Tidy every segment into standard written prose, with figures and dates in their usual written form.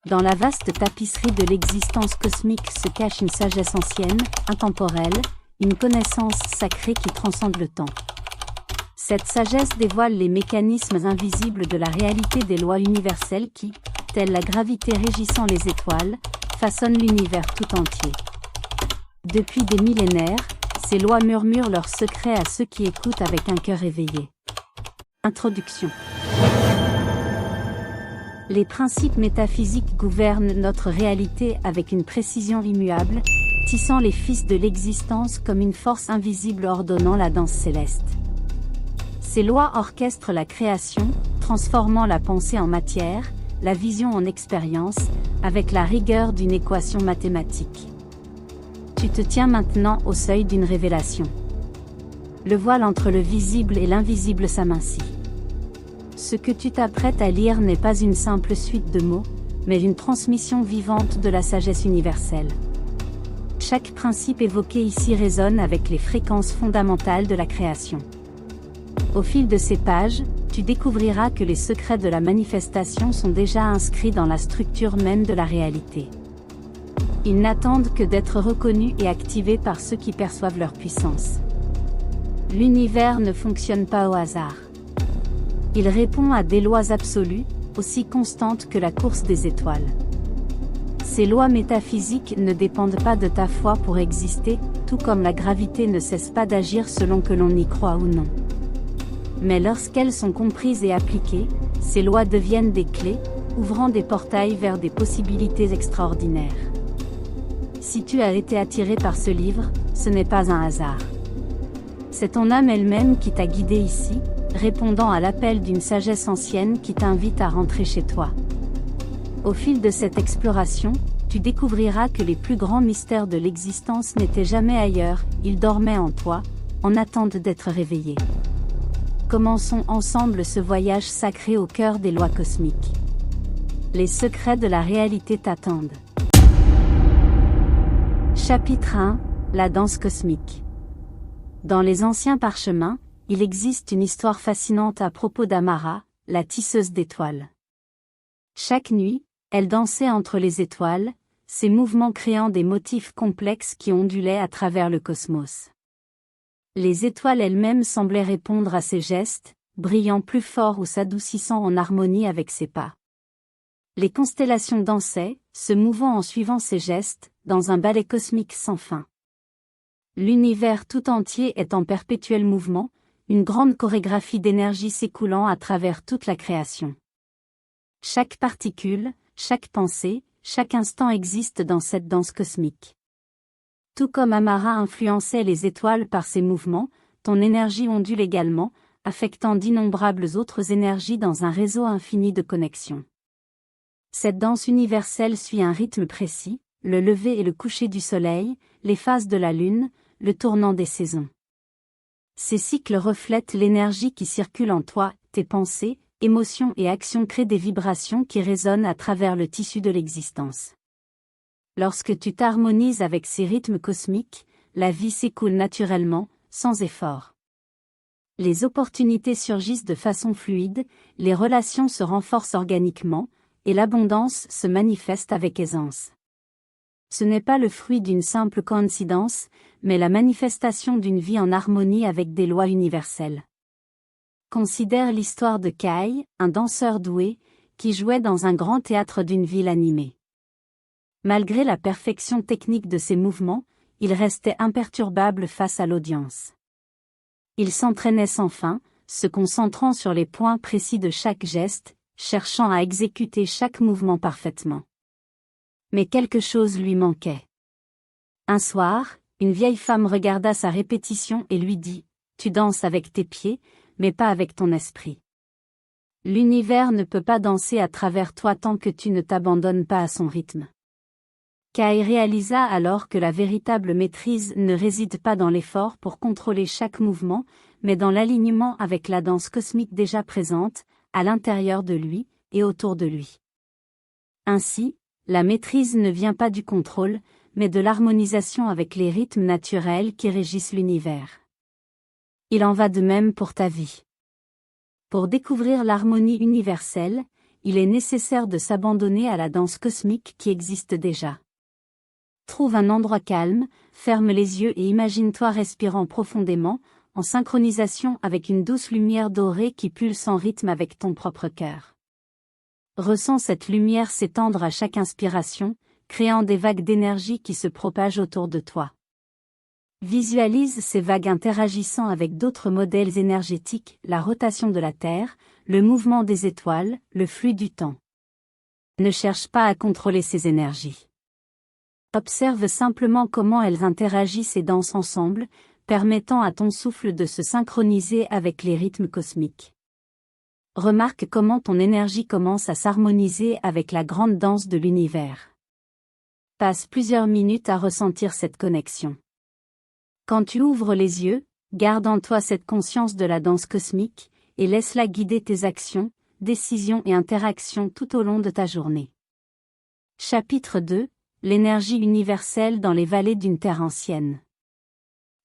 Dans la vaste tapisserie de l'existence cosmique se cache une sagesse ancienne, intemporelle, une connaissance sacrée qui transcende le temps. Cette sagesse dévoile les mécanismes invisibles de la réalité des lois universelles qui, telle la gravité régissant les étoiles, façonnent l'univers tout entier. Depuis des millénaires, ces lois murmurent leurs secrets à ceux qui écoutent avec un cœur éveillé. Introduction. Les principes métaphysiques gouvernent notre réalité avec une précision immuable, tissant les fils de l'existence comme une force invisible ordonnant la danse céleste. Ces lois orchestrent la création, transformant la pensée en matière, la vision en expérience, avec la rigueur d'une équation mathématique. Tu te tiens maintenant au seuil d'une révélation. Le voile entre le visible et l'invisible s'amincit. Ce que tu t'apprêtes à lire n'est pas une simple suite de mots, mais une transmission vivante de la sagesse universelle. Chaque principe évoqué ici résonne avec les fréquences fondamentales de la création. Au fil de ces pages, tu découvriras que les secrets de la manifestation sont déjà inscrits dans la structure même de la réalité. Ils n'attendent que d'être reconnus et activés par ceux qui perçoivent leur puissance. L'univers ne fonctionne pas au hasard. Il répond à des lois absolues, aussi constantes que la course des étoiles. Ces lois métaphysiques ne dépendent pas de ta foi pour exister, tout comme la gravité ne cesse pas d'agir selon que l'on y croit ou non. Mais lorsqu'elles sont comprises et appliquées, ces lois deviennent des clés, ouvrant des portails vers des possibilités extraordinaires. Si tu as été attiré par ce livre, ce n'est pas un hasard. C'est ton âme elle-même qui t'a guidé ici, répondant à l'appel d'une sagesse ancienne qui t'invite à rentrer chez toi. Au fil de cette exploration, tu découvriras que les plus grands mystères de l'existence n'étaient jamais ailleurs, ils dormaient en toi, en attente d'être réveillés. Commençons ensemble ce voyage sacré au cœur des lois cosmiques. Les secrets de la réalité t'attendent. Chapitre 1 – La danse cosmique. Dans les anciens parchemins, il existe une histoire fascinante à propos d'Amara, la tisseuse d'étoiles. Chaque nuit, elle dansait entre les étoiles, ses mouvements créant des motifs complexes qui ondulaient à travers le cosmos. Les étoiles elles-mêmes semblaient répondre à ses gestes, brillant plus fort ou s'adoucissant en harmonie avec ses pas. Les constellations dansaient, se mouvant en suivant ses gestes, dans un ballet cosmique sans fin. L'univers tout entier est en perpétuel mouvement, une grande chorégraphie d'énergie s'écoulant à travers toute la création. Chaque particule, chaque pensée, chaque instant existe dans cette danse cosmique. Tout comme Amara influençait les étoiles par ses mouvements, ton énergie ondule également, affectant d'innombrables autres énergies dans un réseau infini de connexions. Cette danse universelle suit un rythme précis, le lever et le coucher du soleil, les phases de la lune, le tournant des saisons. Ces cycles reflètent l'énergie qui circule en toi, tes pensées, émotions et actions créent des vibrations qui résonnent à travers le tissu de l'existence. Lorsque tu t'harmonises avec ces rythmes cosmiques, la vie s'écoule naturellement, sans effort. Les opportunités surgissent de façon fluide, les relations se renforcent organiquement, et l'abondance se manifeste avec aisance. Ce n'est pas le fruit d'une simple coïncidence, mais la manifestation d'une vie en harmonie avec des lois universelles. Considère l'histoire de Kai, un danseur doué, qui jouait dans un grand théâtre d'une ville animée. Malgré la perfection technique de ses mouvements, il restait imperturbable face à l'audience. Il s'entraînait sans fin, se concentrant sur les points précis de chaque geste, cherchant à exécuter chaque mouvement parfaitement. Mais quelque chose lui manquait. Un soir, une vieille femme regarda sa répétition et lui dit « Tu danses avec tes pieds, mais pas avec ton esprit. L'univers ne peut pas danser à travers toi tant que tu ne t'abandonnes pas à son rythme. » Kai réalisa alors que la véritable maîtrise ne réside pas dans l'effort pour contrôler chaque mouvement, mais dans l'alignement avec la danse cosmique déjà présente, à l'intérieur de lui, et autour de lui. Ainsi, la maîtrise ne vient pas du contrôle, mais de l'harmonisation avec les rythmes naturels qui régissent l'univers. Il en va de même pour ta vie. Pour découvrir l'harmonie universelle, il est nécessaire de s'abandonner à la danse cosmique qui existe déjà. Trouve un endroit calme, ferme les yeux et imagine-toi respirant profondément, en synchronisation avec une douce lumière dorée qui pulse en rythme avec ton propre cœur. Ressens cette lumière s'étendre à chaque inspiration, créant des vagues d'énergie qui se propagent autour de toi. Visualise ces vagues interagissant avec d'autres modèles énergétiques, la rotation de la Terre, le mouvement des étoiles, le flux du temps. Ne cherche pas à contrôler ces énergies. Observe simplement comment elles interagissent et dansent ensemble, permettant à ton souffle de se synchroniser avec les rythmes cosmiques. Remarque comment ton énergie commence à s'harmoniser avec la grande danse de l'univers. Passe plusieurs minutes à ressentir cette connexion. Quand tu ouvres les yeux, garde en toi cette conscience de la danse cosmique, et laisse-la guider tes actions, décisions et interactions tout au long de ta journée. Chapitre 2 : L'énergie universelle dans les vallées d'une terre ancienne.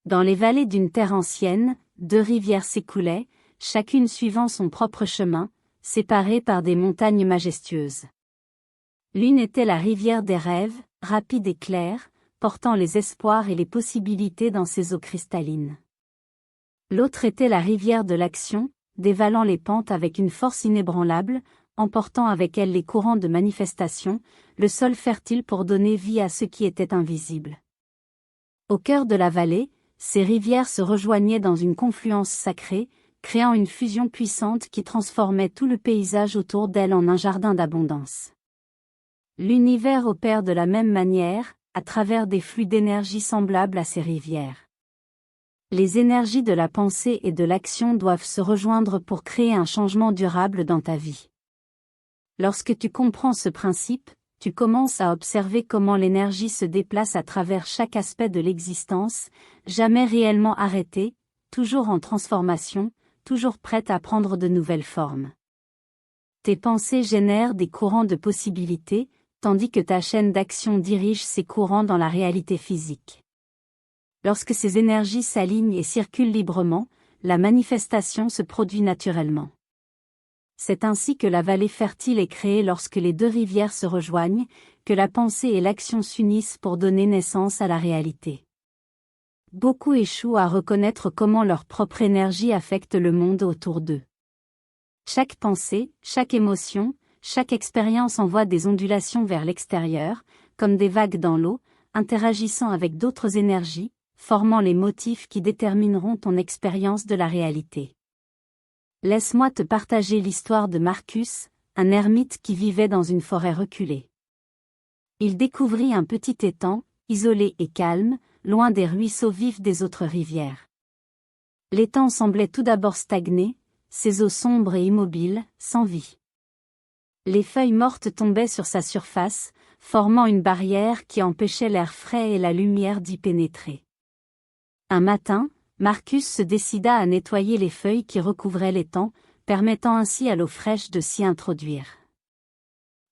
Dans les vallées d'une terre ancienne, 2 rivières s'écoulaient, chacune suivant son propre chemin, séparées par des montagnes majestueuses. L'une était la rivière des rêves, rapide et claire, portant les espoirs et les possibilités dans ses eaux cristallines. L'autre était la rivière de l'action, dévalant les pentes avec une force inébranlable, emportant avec elle les courants de manifestation, le sol fertile pour donner vie à ce qui était invisible. Au cœur de la vallée, ces rivières se rejoignaient dans une confluence sacrée, créant une fusion puissante qui transformait tout le paysage autour d'elle en un jardin d'abondance. L'univers opère de la même manière, à travers des flux d'énergie semblables à ces rivières. Les énergies de la pensée et de l'action doivent se rejoindre pour créer un changement durable dans ta vie. Lorsque tu comprends ce principe, tu commences à observer comment l'énergie se déplace à travers chaque aspect de l'existence, jamais réellement arrêtée, toujours en transformation, toujours prête à prendre de nouvelles formes. Tes pensées génèrent des courants de possibilités, tandis que ta chaîne d'action dirige ces courants dans la réalité physique. Lorsque ces énergies s'alignent et circulent librement, la manifestation se produit naturellement. C'est ainsi que la vallée fertile est créée lorsque les 2 rivières se rejoignent, que la pensée et l'action s'unissent pour donner naissance à la réalité. Beaucoup échouent à reconnaître comment leur propre énergie affecte le monde autour d'eux. Chaque pensée, chaque émotion, chaque expérience envoie des ondulations vers l'extérieur, comme des vagues dans l'eau, interagissant avec d'autres énergies, formant les motifs qui détermineront ton expérience de la réalité. Laisse-moi te partager l'histoire de Marcus, un ermite qui vivait dans une forêt reculée. Il découvrit un petit étang, isolé et calme, loin des ruisseaux vifs des autres rivières. L'étang semblait tout d'abord stagner, ses eaux sombres et immobiles, sans vie. Les feuilles mortes tombaient sur sa surface, formant une barrière qui empêchait l'air frais et la lumière d'y pénétrer. Un matin, Marcus se décida à nettoyer les feuilles qui recouvraient l'étang, permettant ainsi à l'eau fraîche de s'y introduire.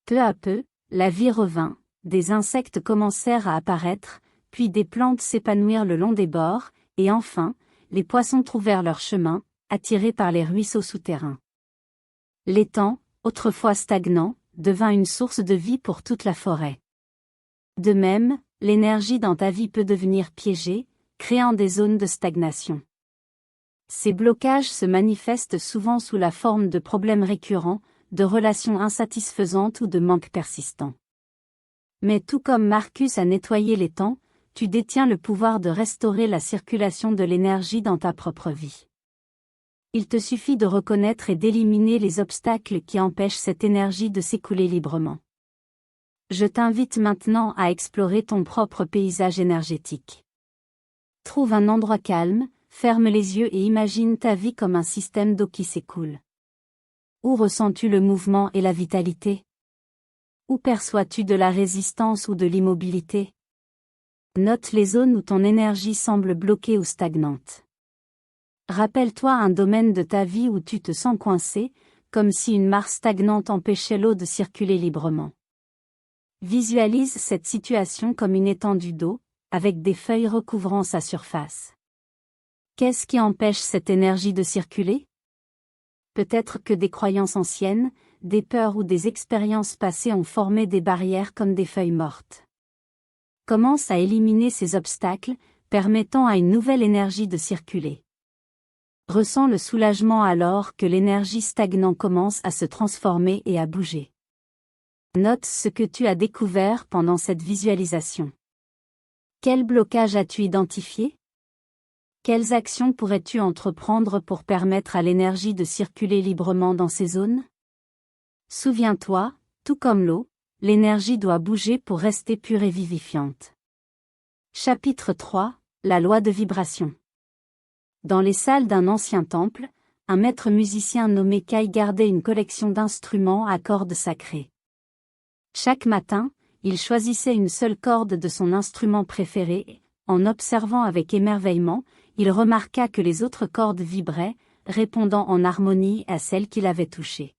Peu à peu, la vie revint, des insectes commencèrent à apparaître, puis des plantes s'épanouirent le long des bords, et enfin, les poissons trouvèrent leur chemin, attirés par les ruisseaux souterrains. L'étang, autrefois stagnant, devint une source de vie pour toute la forêt. De même, l'énergie dans ta vie peut devenir piégée, créant des zones de stagnation. Ces blocages se manifestent souvent sous la forme de problèmes récurrents, de relations insatisfaisantes ou de manques persistants. Mais tout comme Marcus a nettoyé l'étang, tu détiens le pouvoir de restaurer la circulation de l'énergie dans ta propre vie. Il te suffit de reconnaître et d'éliminer les obstacles qui empêchent cette énergie de s'écouler librement. Je t'invite maintenant à explorer ton propre paysage énergétique. Trouve un endroit calme, ferme les yeux et imagine ta vie comme un système d'eau qui s'écoule. Où ressens-tu le mouvement et la vitalité? Où perçois-tu de la résistance ou de l'immobilité? Note les zones où ton énergie semble bloquée ou stagnante. Rappelle-toi un domaine de ta vie où tu te sens coincé, comme si une mare stagnante empêchait l'eau de circuler librement. Visualise cette situation comme une étendue d'eau, avec des feuilles recouvrant sa surface. Qu'est-ce qui empêche cette énergie de circuler? Peut-être que des croyances anciennes, des peurs ou des expériences passées ont formé des barrières comme des feuilles mortes. Commence à éliminer ces obstacles, permettant à une nouvelle énergie de circuler. Ressens le soulagement alors que l'énergie stagnante commence à se transformer et à bouger. Note ce que tu as découvert pendant cette visualisation. Quel blocage as-tu identifié? Quelles actions pourrais-tu entreprendre pour permettre à l'énergie de circuler librement dans ces zones? Souviens-toi, tout comme l'eau, l'énergie doit bouger pour rester pure et vivifiante. Chapitre 3, la loi de vibration. Dans les salles d'un ancien temple, un maître musicien nommé Kai gardait une collection d'instruments à cordes sacrées. Chaque matin, il choisissait une seule corde de son instrument préféré et, en observant avec émerveillement, il remarqua que les autres cordes vibraient, répondant en harmonie à celles qu'il avait touchées.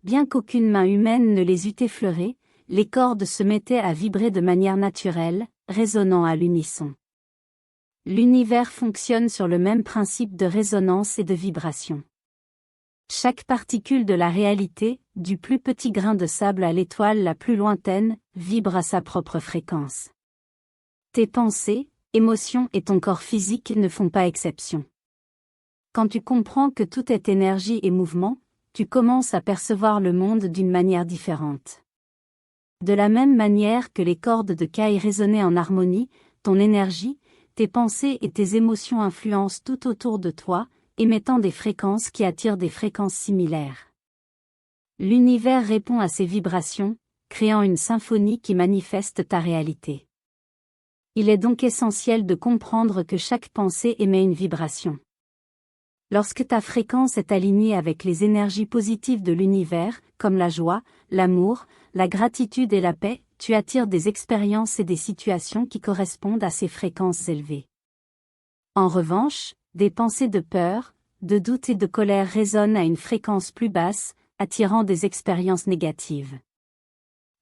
Bien qu'aucune main humaine ne les eût effleurées, les cordes se mettaient à vibrer de manière naturelle, résonnant à l'unisson. L'univers fonctionne sur le même principe de résonance et de vibration. Chaque particule de la réalité, du plus petit grain de sable à l'étoile la plus lointaine, vibre à sa propre fréquence. Tes pensées, émotions et ton corps physique ne font pas exception. Quand tu comprends que tout est énergie et mouvement, tu commences à percevoir le monde d'une manière différente. De la même manière que les cordes de Kai résonnaient en harmonie, ton énergie, tes pensées et tes émotions influencent tout autour de toi, émettant des fréquences qui attirent des fréquences similaires. L'univers répond à ces vibrations, créant une symphonie qui manifeste ta réalité. Il est donc essentiel de comprendre que chaque pensée émet une vibration. Lorsque ta fréquence est alignée avec les énergies positives de l'univers, comme la joie, l'amour, la gratitude et la paix, tu attires des expériences et des situations qui correspondent à ces fréquences élevées. En revanche, des pensées de peur, de doute et de colère résonnent à une fréquence plus basse, attirant des expériences négatives.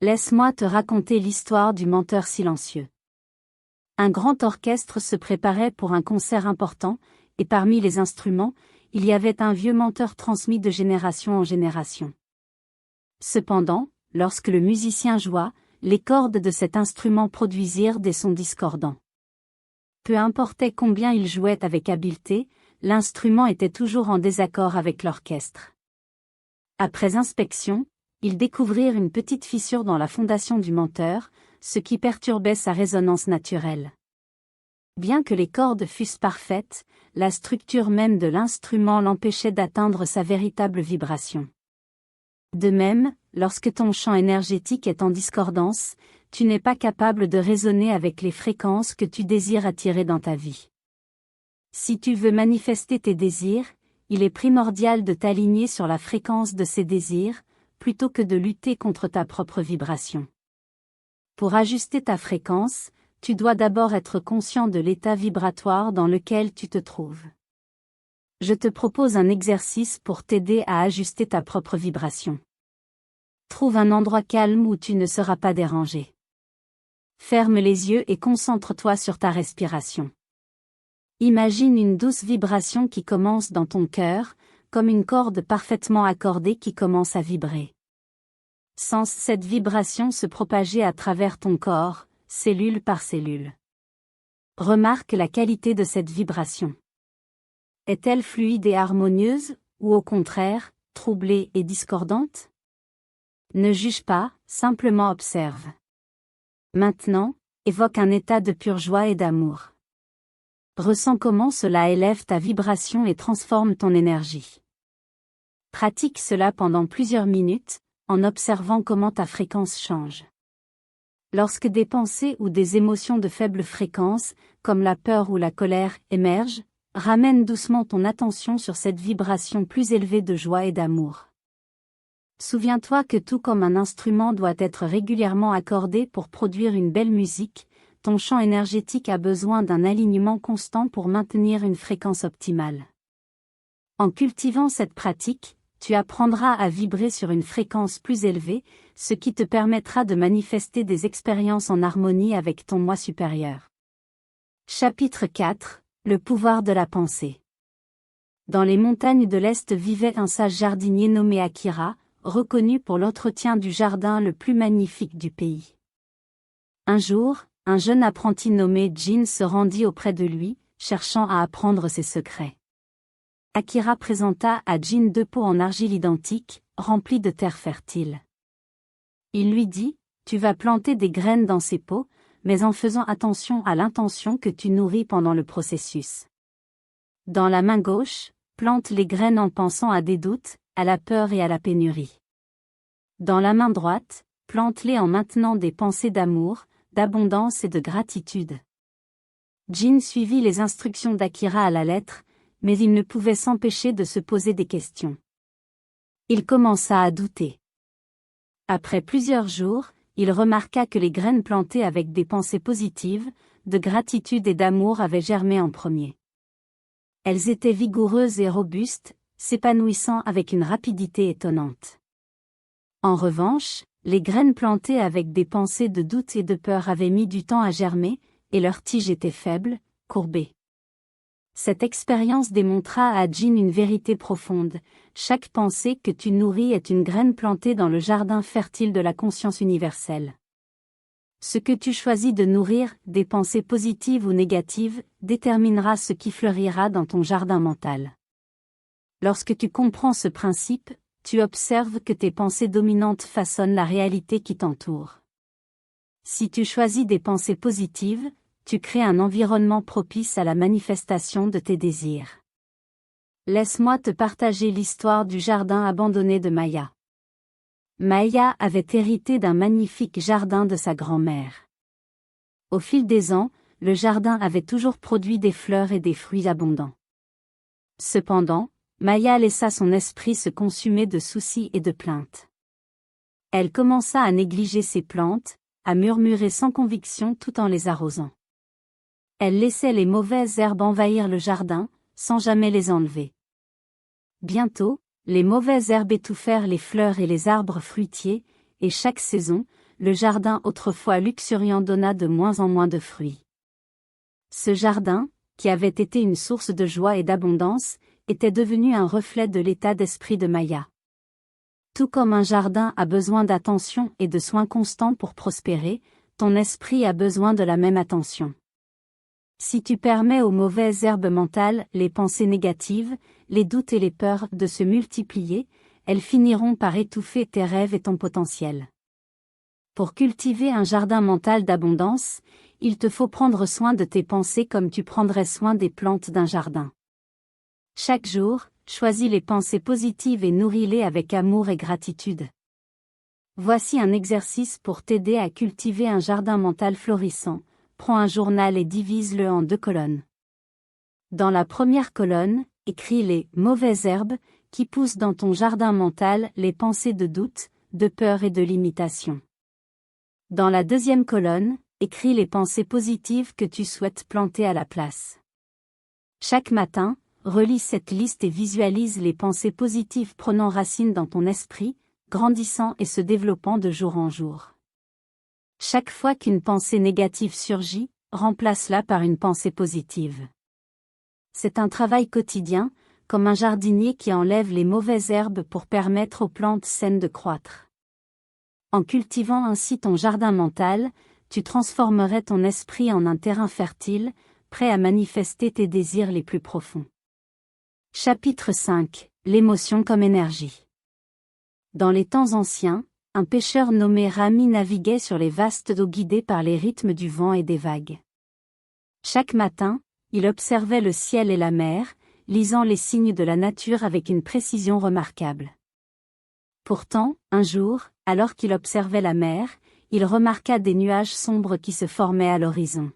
Laisse-moi te raconter l'histoire du menteur silencieux. Un grand orchestre se préparait pour un concert important, et parmi les instruments, il y avait un vieux menteur transmis de génération en génération. Cependant, lorsque le musicien joua, les cordes de cet instrument produisirent des sons discordants. Peu importait combien il jouait avec habileté, l'instrument était toujours en désaccord avec l'orchestre. Après inspection, ils découvrirent une petite fissure dans la fondation du menteur, ce qui perturbait sa résonance naturelle. Bien que les cordes fussent parfaites, la structure même de l'instrument l'empêchait d'atteindre sa véritable vibration. De même, lorsque ton champ énergétique est en discordance, tu n'es pas capable de résonner avec les fréquences que tu désires attirer dans ta vie. Si tu veux manifester tes désirs, il est primordial de t'aligner sur la fréquence de ces désirs, plutôt que de lutter contre ta propre vibration. Pour ajuster ta fréquence, tu dois d'abord être conscient de l'état vibratoire dans lequel tu te trouves. Je te propose un exercice pour t'aider à ajuster ta propre vibration. Trouve un endroit calme où tu ne seras pas dérangé. Ferme les yeux et concentre-toi sur ta respiration. Imagine une douce vibration qui commence dans ton cœur, comme une corde parfaitement accordée qui commence à vibrer. Sens cette vibration se propager à travers ton corps, cellule par cellule. Remarque la qualité de cette vibration. Est-elle fluide et harmonieuse, ou au contraire, troublée et discordante? Ne juge pas, simplement observe. Maintenant, évoque un état de pure joie et d'amour. Ressens comment cela élève ta vibration et transforme ton énergie. Pratique cela pendant plusieurs minutes, en observant comment ta fréquence change. Lorsque des pensées ou des émotions de faible fréquence, comme la peur ou la colère, émergent, ramène doucement ton attention sur cette vibration plus élevée de joie et d'amour. Souviens-toi que tout comme un instrument doit être régulièrement accordé pour produire une belle musique, ton champ énergétique a besoin d'un alignement constant pour maintenir une fréquence optimale. En cultivant cette pratique, tu apprendras à vibrer sur une fréquence plus élevée, ce qui te permettra de manifester des expériences en harmonie avec ton moi supérieur. Chapitre 4 – Le pouvoir de la pensée. Dans les montagnes de l'Est vivait un sage jardinier nommé Akira, reconnu pour l'entretien du jardin le plus magnifique du pays. Un jour, un jeune apprenti nommé Jin se rendit auprès de lui, cherchant à apprendre ses secrets. Akira présenta à Jin 2 pots en argile identiques, remplis de terre fertile. Il lui dit, « Tu vas planter des graines dans ces pots, mais en faisant attention à l'intention que tu nourris pendant le processus. Dans la main gauche, plante les graines en pensant à des doutes, à la peur et à la pénurie. Dans la main droite, plante-les en maintenant des pensées d'amour, d'abondance et de gratitude. » Jin suivit les instructions d'Akira à la lettre, mais il ne pouvait s'empêcher de se poser des questions. Il commença à douter. Après plusieurs jours, il remarqua que les graines plantées avec des pensées positives, de gratitude et d'amour avaient germé en premier. Elles étaient vigoureuses et robustes, s'épanouissant avec une rapidité étonnante. En revanche, les graines plantées avec des pensées de doute et de peur avaient mis du temps à germer, et leurs tiges étaient faibles, courbées. Cette expérience démontra à Jin une vérité profonde: chaque pensée que tu nourris est une graine plantée dans le jardin fertile de la conscience universelle. Ce que tu choisis de nourrir, des pensées positives ou négatives, déterminera ce qui fleurira dans ton jardin mental. Lorsque tu comprends ce principe, tu observes que tes pensées dominantes façonnent la réalité qui t'entoure. Si tu choisis des pensées positives, tu crées un environnement propice à la manifestation de tes désirs. Laisse-moi te partager l'histoire du jardin abandonné de Maya. Maya avait hérité d'un magnifique jardin de sa grand-mère. Au fil des ans, le jardin avait toujours produit des fleurs et des fruits abondants. Cependant, Maya laissa son esprit se consumer de soucis et de plaintes. Elle commença à négliger ses plantes, à murmurer sans conviction tout en les arrosant. Elle laissait les mauvaises herbes envahir le jardin, sans jamais les enlever. Bientôt, les mauvaises herbes étouffèrent les fleurs et les arbres fruitiers, et chaque saison, le jardin autrefois luxuriant donna de moins en moins de fruits. Ce jardin, qui avait été une source de joie et d'abondance, était devenu un reflet de l'état d'esprit de Maya. Tout comme un jardin a besoin d'attention et de soins constants pour prospérer, ton esprit a besoin de la même attention. Si tu permets aux mauvaises herbes mentales, les pensées négatives, les doutes et les peurs de se multiplier, elles finiront par étouffer tes rêves et ton potentiel. Pour cultiver un jardin mental d'abondance, il te faut prendre soin de tes pensées comme tu prendrais soin des plantes d'un jardin. Chaque jour, choisis les pensées positives et nourris-les avec amour et gratitude. Voici un exercice pour t'aider à cultiver un jardin mental florissant. Prends un journal et divise-le en 2 colonnes. Dans la première colonne, écris les « mauvaises herbes » qui poussent dans ton jardin mental, les pensées de doute, de peur et de limitation. Dans la deuxième colonne, écris les pensées positives que tu souhaites planter à la place. Chaque matin, relis cette liste et visualise les pensées positives prenant racine dans ton esprit, grandissant et se développant de jour en jour. Chaque fois qu'une pensée négative surgit, remplace-la par une pensée positive. C'est un travail quotidien, comme un jardinier qui enlève les mauvaises herbes pour permettre aux plantes saines de croître. En cultivant ainsi ton jardin mental, tu transformerais ton esprit en un terrain fertile, prêt à manifester tes désirs les plus profonds. Chapitre 5. L'émotion comme énergie. Dans les temps anciens, un pêcheur nommé Rami naviguait sur les vastes eaux guidées par les rythmes du vent et des vagues. Chaque matin, il observait le ciel et la mer, lisant les signes de la nature avec une précision remarquable. Pourtant, un jour, alors qu'il observait la mer, il remarqua des nuages sombres qui se formaient à l'horizon.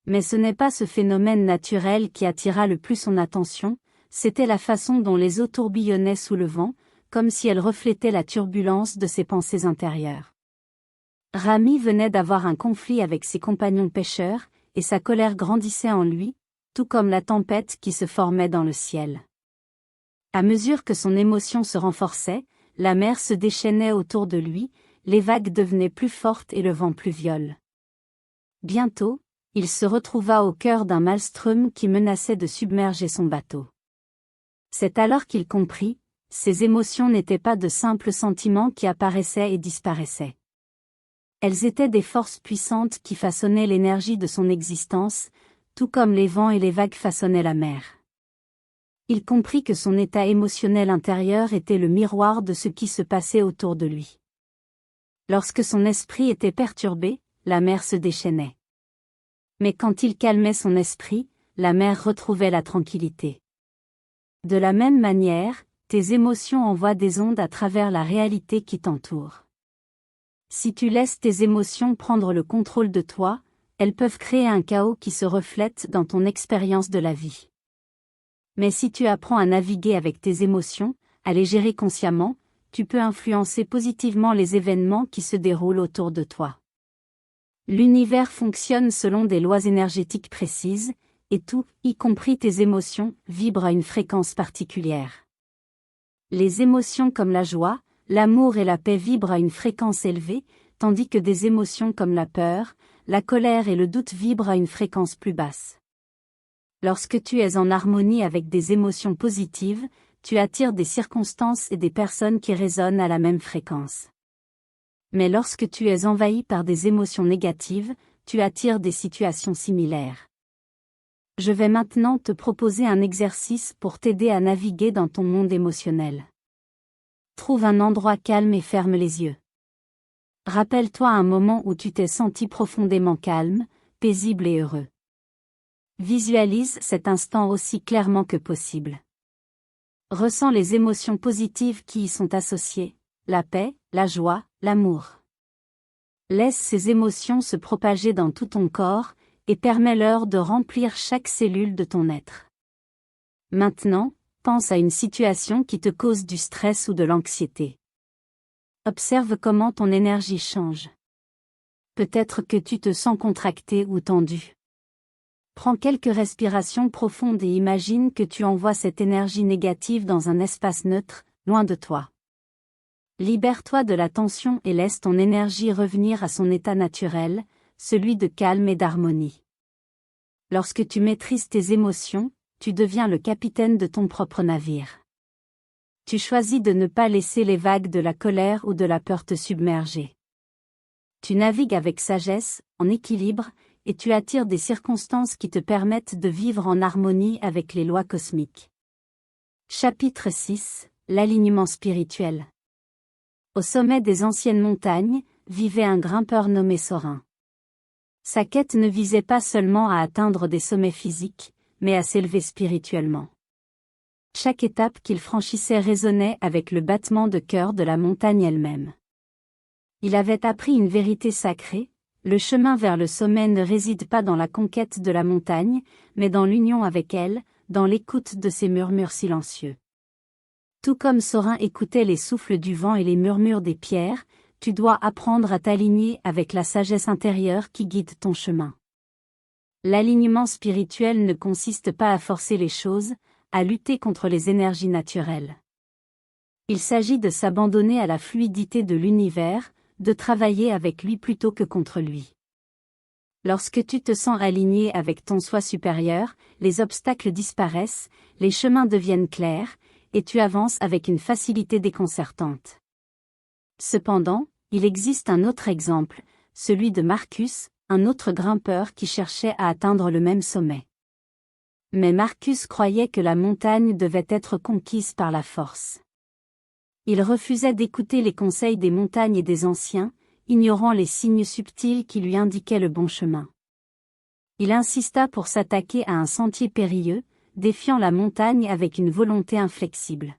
Mais ce n'est pas ce phénomène naturel qui attira le plus son attention, c'était la façon dont les eaux tourbillonnaient sous le vent, comme si elles reflétaient la turbulence de ses pensées intérieures. Rami venait d'avoir un conflit avec ses compagnons pêcheurs, et sa colère grandissait en lui, tout comme la tempête qui se formait dans le ciel. À mesure que son émotion se renforçait, la mer se déchaînait autour de lui, les vagues devenaient plus fortes et le vent plus viol. Bientôt, il se retrouva au cœur d'un maelstrom qui menaçait de submerger son bateau. C'est alors qu'il comprit Ces émotions n'étaient pas de simples sentiments qui apparaissaient et disparaissaient. Elles étaient des forces puissantes qui façonnaient l'énergie de son existence, tout comme les vents et les vagues façonnaient la mer. Il comprit que son état émotionnel intérieur était le miroir de ce qui se passait autour de lui. Lorsque son esprit était perturbé, la mer se déchaînait. Mais quand il calmait son esprit, la mer retrouvait la tranquillité. De la même manière, tes émotions envoient des ondes à travers la réalité qui t'entoure. Si tu laisses tes émotions prendre le contrôle de toi, elles peuvent créer un chaos qui se reflète dans ton expérience de la vie. Mais si tu apprends à naviguer avec tes émotions, à les gérer consciemment, tu peux influencer positivement les événements qui se déroulent autour de toi. L'univers fonctionne selon des lois énergétiques précises, et tout, y compris tes émotions, vibre à une fréquence particulière. Les émotions comme la joie, l'amour et la paix vibrent à une fréquence élevée, tandis que des émotions comme la peur, la colère et le doute vibrent à une fréquence plus basse. Lorsque tu es en harmonie avec des émotions positives, tu attires des circonstances et des personnes qui résonnent à la même fréquence. Mais lorsque tu es envahi par des émotions négatives, tu attires des situations similaires. Je vais maintenant te proposer un exercice pour t'aider à naviguer dans ton monde émotionnel. Trouve un endroit calme et ferme les yeux. Rappelle-toi un moment où tu t'es senti profondément calme, paisible et heureux. Visualise cet instant aussi clairement que possible. Ressens les émotions positives qui y sont associées, la paix, la joie, l'amour. Laisse ces émotions se propager dans tout ton corps, et permets-leur de remplir chaque cellule de ton être. Maintenant, pense à une situation qui te cause du stress ou de l'anxiété. Observe comment ton énergie change. Peut-être que tu te sens contracté ou tendu. Prends quelques respirations profondes et imagine que tu envoies cette énergie négative dans un espace neutre, loin de toi. Libère-toi de la tension et laisse ton énergie revenir à son état naturel, celui de calme et d'harmonie. Lorsque tu maîtrises tes émotions, tu deviens le capitaine de ton propre navire. Tu choisis de ne pas laisser les vagues de la colère ou de la peur te submerger. Tu navigues avec sagesse, en équilibre, et tu attires des circonstances qui te permettent de vivre en harmonie avec les lois cosmiques. Chapitre 6 : L'alignement spirituel. Au sommet des anciennes montagnes, vivait un grimpeur nommé Sorin. Sa quête ne visait pas seulement à atteindre des sommets physiques, mais à s'élever spirituellement. Chaque étape qu'il franchissait résonnait avec le battement de cœur de la montagne elle-même. Il avait appris une vérité sacrée: le chemin vers le sommet ne réside pas dans la conquête de la montagne, mais dans l'union avec elle, dans l'écoute de ses murmures silencieux. Tout comme Sorin écoutait les souffles du vent et les murmures des pierres, tu dois apprendre à t'aligner avec la sagesse intérieure qui guide ton chemin. L'alignement spirituel ne consiste pas à forcer les choses, à lutter contre les énergies naturelles. Il s'agit de s'abandonner à la fluidité de l'univers, de travailler avec lui plutôt que contre lui. Lorsque tu te sens aligné avec ton soi supérieur, les obstacles disparaissent, les chemins deviennent clairs, et tu avances avec une facilité déconcertante. Cependant, il existe un autre exemple, celui de Marcus, un autre grimpeur qui cherchait à atteindre le même sommet. Mais Marcus croyait que la montagne devait être conquise par la force. Il refusait d'écouter les conseils des montagnes et des anciens, ignorant les signes subtils qui lui indiquaient le bon chemin. Il insista pour s'attaquer à un sentier périlleux, défiant la montagne avec une volonté inflexible.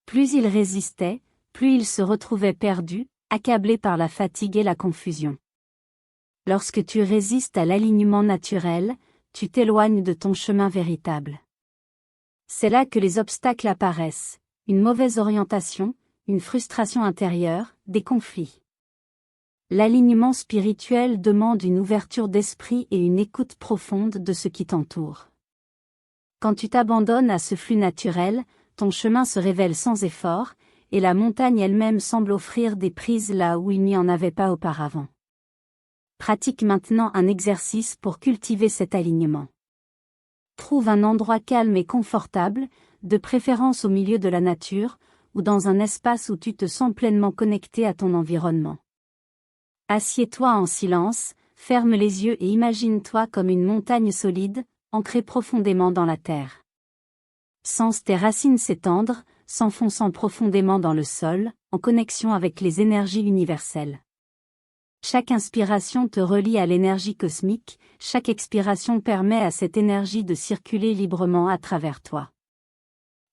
Plus il résistait, plus il se retrouvait perdu, accablé par la fatigue et la confusion. Lorsque tu résistes à l'alignement naturel, tu t'éloignes de ton chemin véritable. C'est là que les obstacles apparaissent: une mauvaise orientation, une frustration intérieure, des conflits. L'alignement spirituel demande une ouverture d'esprit et une écoute profonde de ce qui t'entoure. Quand tu t'abandonnes à ce flux naturel, ton chemin se révèle sans effort, et la montagne elle-même semble offrir des prises là où il n'y en avait pas auparavant. Pratique maintenant un exercice pour cultiver cet alignement. Trouve un endroit calme et confortable, de préférence au milieu de la nature, ou dans un espace où tu te sens pleinement connecté à ton environnement. Assieds-toi en silence, ferme les yeux et imagine-toi comme une montagne solide, ancrée profondément dans la terre. Sens tes racines s'étendre, s'enfonçant profondément dans le sol, en connexion avec les énergies universelles. Chaque inspiration te relie à l'énergie cosmique, chaque expiration permet à cette énergie de circuler librement à travers toi.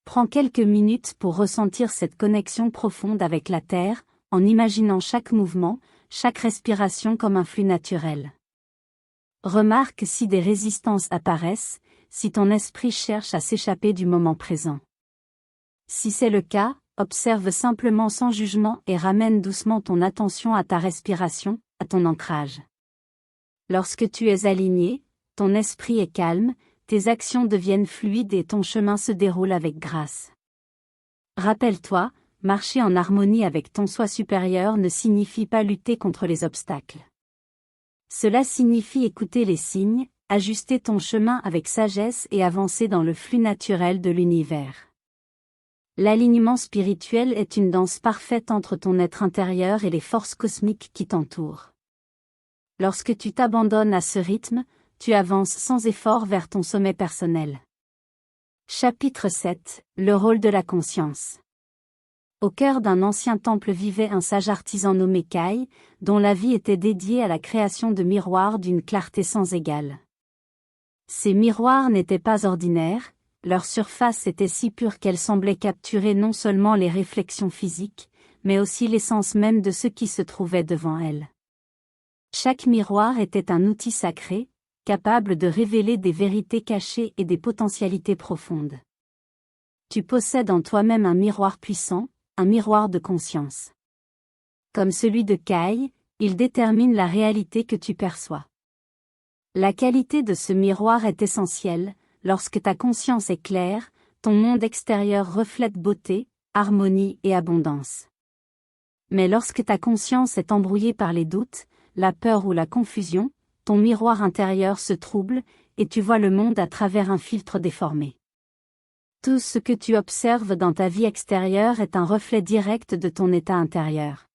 Prends quelques minutes pour ressentir cette connexion profonde avec la Terre, en imaginant chaque mouvement, chaque respiration comme un flux naturel. Remarque si des résistances apparaissent, si ton esprit cherche à s'échapper du moment présent. Si c'est le cas, observe simplement sans jugement et ramène doucement ton attention à ta respiration, à ton ancrage. Lorsque tu es aligné, ton esprit est calme, tes actions deviennent fluides et ton chemin se déroule avec grâce. Rappelle-toi, marcher en harmonie avec ton soi supérieur ne signifie pas lutter contre les obstacles. Cela signifie écouter les signes, ajuster ton chemin avec sagesse et avancer dans le flux naturel de l'univers. L'alignement spirituel est une danse parfaite entre ton être intérieur et les forces cosmiques qui t'entourent. Lorsque tu t'abandonnes à ce rythme, tu avances sans effort vers ton sommet personnel. Chapitre 7 – Le rôle de la conscience. Au cœur d'un ancien temple vivait un sage artisan nommé Kai, dont la vie était dédiée à la création de miroirs d'une clarté sans égale. Ces miroirs n'étaient pas ordinaires, leur surface était si pure qu'elle semblait capturer non seulement les réflexions physiques, mais aussi l'essence même de ce qui se trouvait devant elle. Chaque miroir était un outil sacré, capable de révéler des vérités cachées et des potentialités profondes. Tu possèdes en toi-même un miroir puissant, un miroir de conscience. Comme celui de Kai, il détermine la réalité que tu perçois. La qualité de ce miroir est essentielle, lorsque ta conscience est claire, ton monde extérieur reflète beauté, harmonie et abondance. Mais lorsque ta conscience est embrouillée par les doutes, la peur ou la confusion, ton miroir intérieur se trouble, et tu vois le monde à travers un filtre déformé. Tout ce que tu observes dans ta vie extérieure est un reflet direct de ton état intérieur.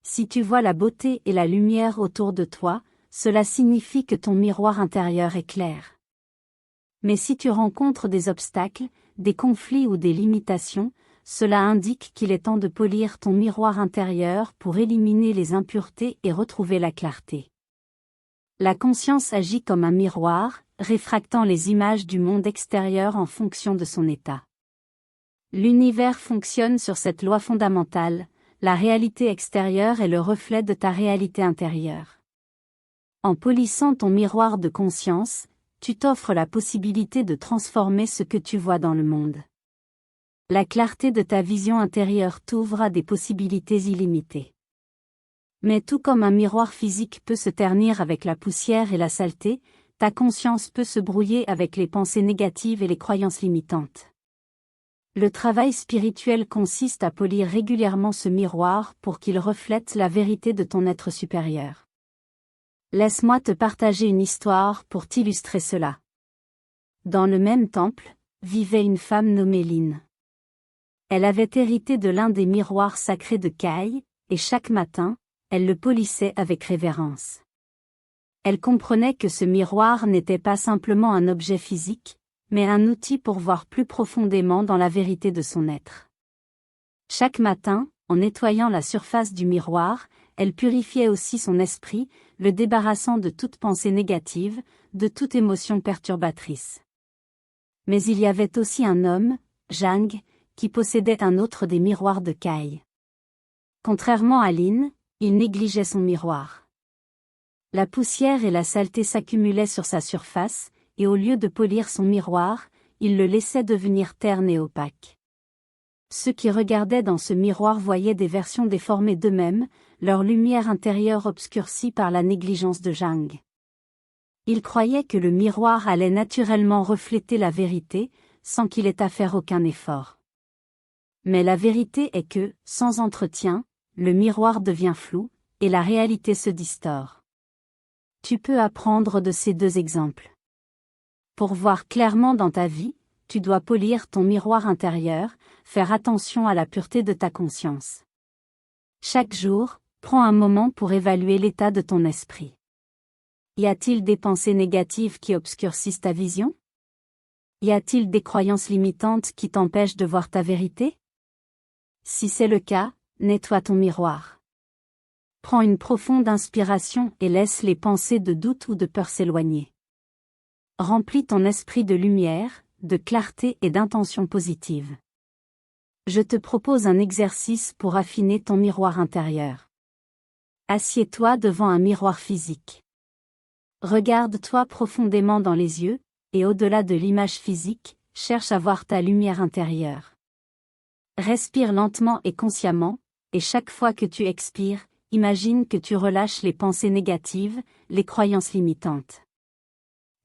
Si tu vois la beauté et la lumière autour de toi, cela signifie que ton miroir intérieur est clair. Mais si tu rencontres des obstacles, des conflits ou des limitations, cela indique qu'il est temps de polir ton miroir intérieur pour éliminer les impuretés et retrouver la clarté. La conscience agit comme un miroir, réfractant les images du monde extérieur en fonction de son état. L'univers fonctionne sur cette loi fondamentale, la réalité extérieure est le reflet de ta réalité intérieure. En polissant ton miroir de conscience, tu t'offres la possibilité de transformer ce que tu vois dans le monde. La clarté de ta vision intérieure t'ouvre à des possibilités illimitées. Mais tout comme un miroir physique peut se ternir avec la poussière et la saleté, ta conscience peut se brouiller avec les pensées négatives et les croyances limitantes. Le travail spirituel consiste à polir régulièrement ce miroir pour qu'il reflète la vérité de ton être supérieur. Laisse-moi te partager une histoire pour t'illustrer cela. Dans le même temple, vivait une femme nommée Lin. Elle avait hérité de l'un des miroirs sacrés de Kai, et chaque matin, elle le polissait avec révérence. Elle comprenait que ce miroir n'était pas simplement un objet physique, mais un outil pour voir plus profondément dans la vérité de son être. Chaque matin, en nettoyant la surface du miroir, elle purifiait aussi son esprit, le débarrassant de toute pensée négative, de toute émotion perturbatrice. Mais il y avait aussi un homme, Zhang, qui possédait un autre des miroirs de Kai. Contrairement à Lin, il négligeait son miroir. La poussière et la saleté s'accumulaient sur sa surface, et au lieu de polir son miroir, il le laissait devenir terne et opaque. Ceux qui regardaient dans ce miroir voyaient des versions déformées d'eux-mêmes, leur lumière intérieure obscurcie par la négligence de Zhang. Ils croyaient que le miroir allait naturellement refléter la vérité, sans qu'il ait à faire aucun effort. Mais la vérité est que, sans entretien, le miroir devient flou, et la réalité se distord. Tu peux apprendre de ces deux exemples. Pour voir clairement dans ta vie, tu dois polir ton miroir intérieur, faire attention à la pureté de ta conscience. Chaque jour, prends un moment pour évaluer l'état de ton esprit. Y a-t-il des pensées négatives qui obscurcissent ta vision? Y a-t-il des croyances limitantes qui t'empêchent de voir ta vérité? Si c'est le cas, nettoie ton miroir. Prends une profonde inspiration et laisse les pensées de doute ou de peur s'éloigner. Remplis ton esprit de lumière, de clarté et d'intentions positives. Je te propose un exercice pour affiner ton miroir intérieur. Assieds-toi devant un miroir physique. Regarde-toi profondément dans les yeux, et au-delà de l'image physique, cherche à voir ta lumière intérieure. Respire lentement et consciemment, et chaque fois que tu expires, imagine que tu relâches les pensées négatives, les croyances limitantes.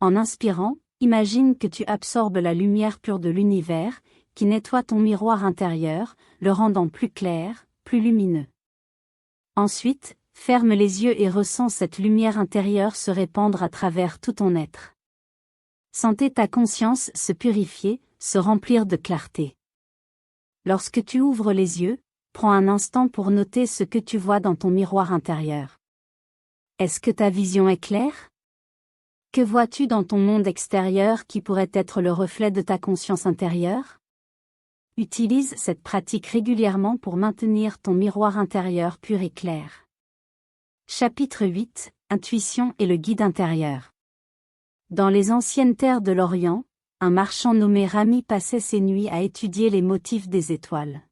En inspirant, imagine que tu absorbes la lumière pure de l'univers, qui nettoie ton miroir intérieur, le rendant plus clair, plus lumineux. Ensuite, ferme les yeux et ressens cette lumière intérieure se répandre à travers tout ton être. Sentez ta conscience se purifier, se remplir de clarté. Lorsque tu ouvres les yeux, prends un instant pour noter ce que tu vois dans ton miroir intérieur. Est-ce que ta vision est claire? Que vois-tu dans ton monde extérieur qui pourrait être le reflet de ta conscience intérieure? Utilise cette pratique régulièrement pour maintenir ton miroir intérieur pur et clair. Chapitre 8, Intuition et le guide intérieur. Dans les anciennes terres de l'Orient, un marchand nommé Rami passait ses nuits à étudier les motifs des étoiles.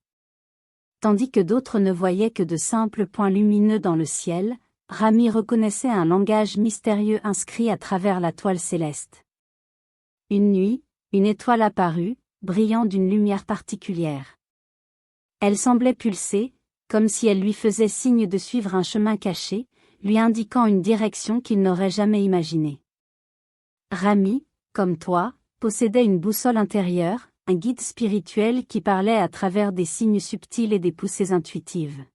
Tandis que d'autres ne voyaient que de simples points lumineux dans le ciel, Rami reconnaissait un langage mystérieux inscrit à travers la toile céleste. Une nuit, une étoile apparut, brillant d'une lumière particulière. Elle semblait pulser, comme si elle lui faisait signe de suivre un chemin caché, lui indiquant une direction qu'il n'aurait jamais imaginée. Rami, comme toi, possédait une boussole intérieure, un guide spirituel qui parlait à travers des signes subtils et des poussées intuitives.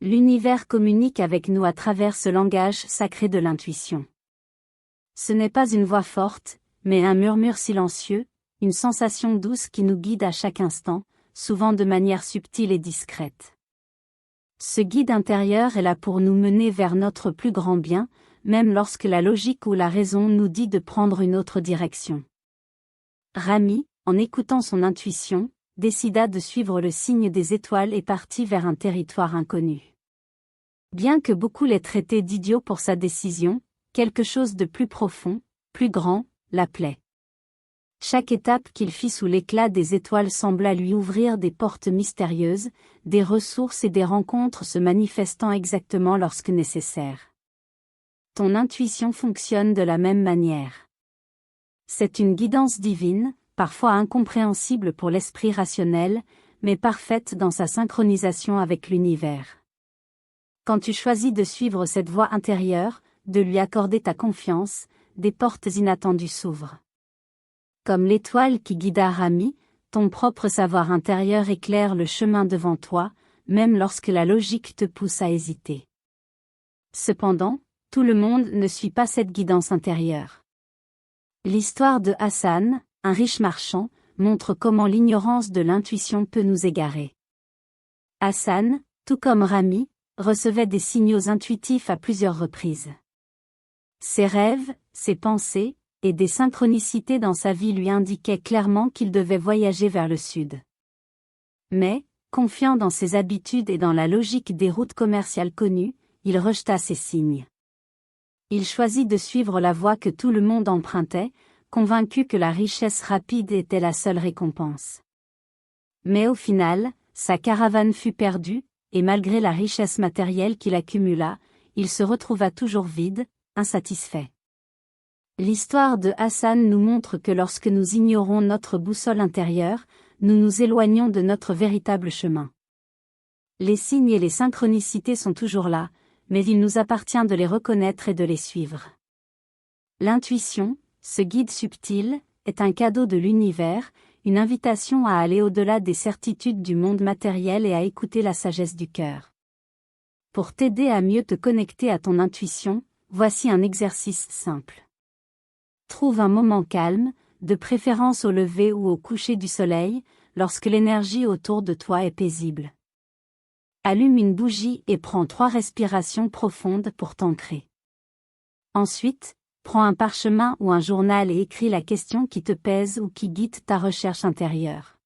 L'univers communique avec nous à travers ce langage sacré de l'intuition. Ce n'est pas une voix forte, mais un murmure silencieux, une sensation douce qui nous guide à chaque instant, souvent de manière subtile et discrète. Ce guide intérieur est là pour nous mener vers notre plus grand bien, même lorsque la logique ou la raison nous dit de prendre une autre direction. Rami, en écoutant son intuition, décida de suivre le signe des étoiles et partit vers un territoire inconnu. Bien que beaucoup l'aient traité d'idiot pour sa décision, quelque chose de plus profond, plus grand, l'appelait. Chaque étape qu'il fit sous l'éclat des étoiles sembla lui ouvrir des portes mystérieuses, des ressources et des rencontres se manifestant exactement lorsque nécessaire. Ton intuition fonctionne de la même manière. C'est une guidance divine, parfois incompréhensible pour l'esprit rationnel, mais parfaite dans sa synchronisation avec l'univers. Quand tu choisis de suivre cette voie intérieure, de lui accorder ta confiance, des portes inattendues s'ouvrent. Comme l'étoile qui guida Rami, ton propre savoir intérieur éclaire le chemin devant toi, même lorsque la logique te pousse à hésiter. Cependant, tout le monde ne suit pas cette guidance intérieure. L'histoire de Hassan, un riche marchand, montre comment l'ignorance de l'intuition peut nous égarer. Hassan, tout comme Rami, recevait des signaux intuitifs à plusieurs reprises. Ses rêves, ses pensées, et des synchronicités dans sa vie lui indiquaient clairement qu'il devait voyager vers le sud. Mais, confiant dans ses habitudes et dans la logique des routes commerciales connues, il rejeta ces signes. Il choisit de suivre la voie que tout le monde empruntait, convaincu que la richesse rapide était la seule récompense. Mais au final, sa caravane fut perdue, et malgré la richesse matérielle qu'il accumula, il se retrouva toujours vide, insatisfait. L'histoire de Hassan nous montre que lorsque nous ignorons notre boussole intérieure, nous nous éloignons de notre véritable chemin. Les signes et les synchronicités sont toujours là, mais il nous appartient de les reconnaître et de les suivre. L'intuition, ce guide subtil, est un cadeau de l'univers, une invitation à aller au-delà des certitudes du monde matériel et à écouter la sagesse du cœur. Pour t'aider à mieux te connecter à ton intuition, voici un exercice simple. Trouve un moment calme, de préférence au lever ou au coucher du soleil, lorsque l'énergie autour de toi est paisible. Allume une bougie et prends 3 respirations profondes pour t'ancrer. Ensuite, prends un parchemin ou un journal et écris la question qui te pèse ou qui guide ta recherche intérieure.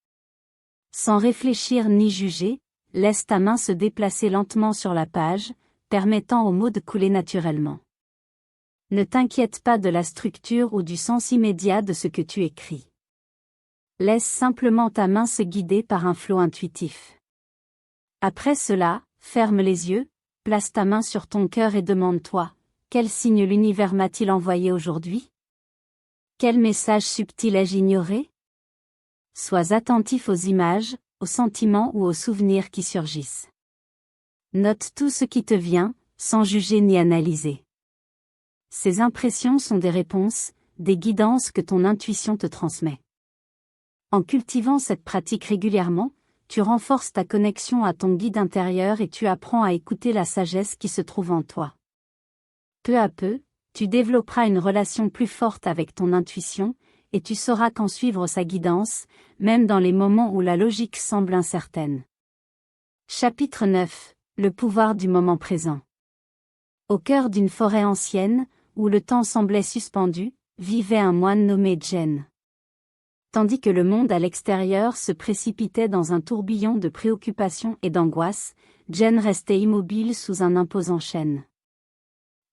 Sans réfléchir ni juger, laisse ta main se déplacer lentement sur la page, permettant aux mots de couler naturellement. Ne t'inquiète pas de la structure ou du sens immédiat de ce que tu écris. Laisse simplement ta main se guider par un flot intuitif. Après cela, ferme les yeux, place ta main sur ton cœur et demande-toi, quel signe l'univers m'a-t-il envoyé aujourd'hui? Quel message subtil ai-je ignoré? Sois attentif aux images, aux sentiments ou aux souvenirs qui surgissent. Note tout ce qui te vient, sans juger ni analyser. Ces impressions sont des réponses, des guidances que ton intuition te transmet. En cultivant cette pratique régulièrement, tu renforces ta connexion à ton guide intérieur et tu apprends à écouter la sagesse qui se trouve en toi. Peu à peu, tu développeras une relation plus forte avec ton intuition, et tu sauras quand suivre sa guidance, même dans les moments où la logique semble incertaine. Chapitre 9. Le pouvoir du moment présent. Au cœur d'une forêt ancienne, où le temps semblait suspendu, vivait un moine nommé Jen. Tandis que le monde à l'extérieur se précipitait dans un tourbillon de préoccupations et d'angoisse, Jen restait immobile sous un imposant chêne.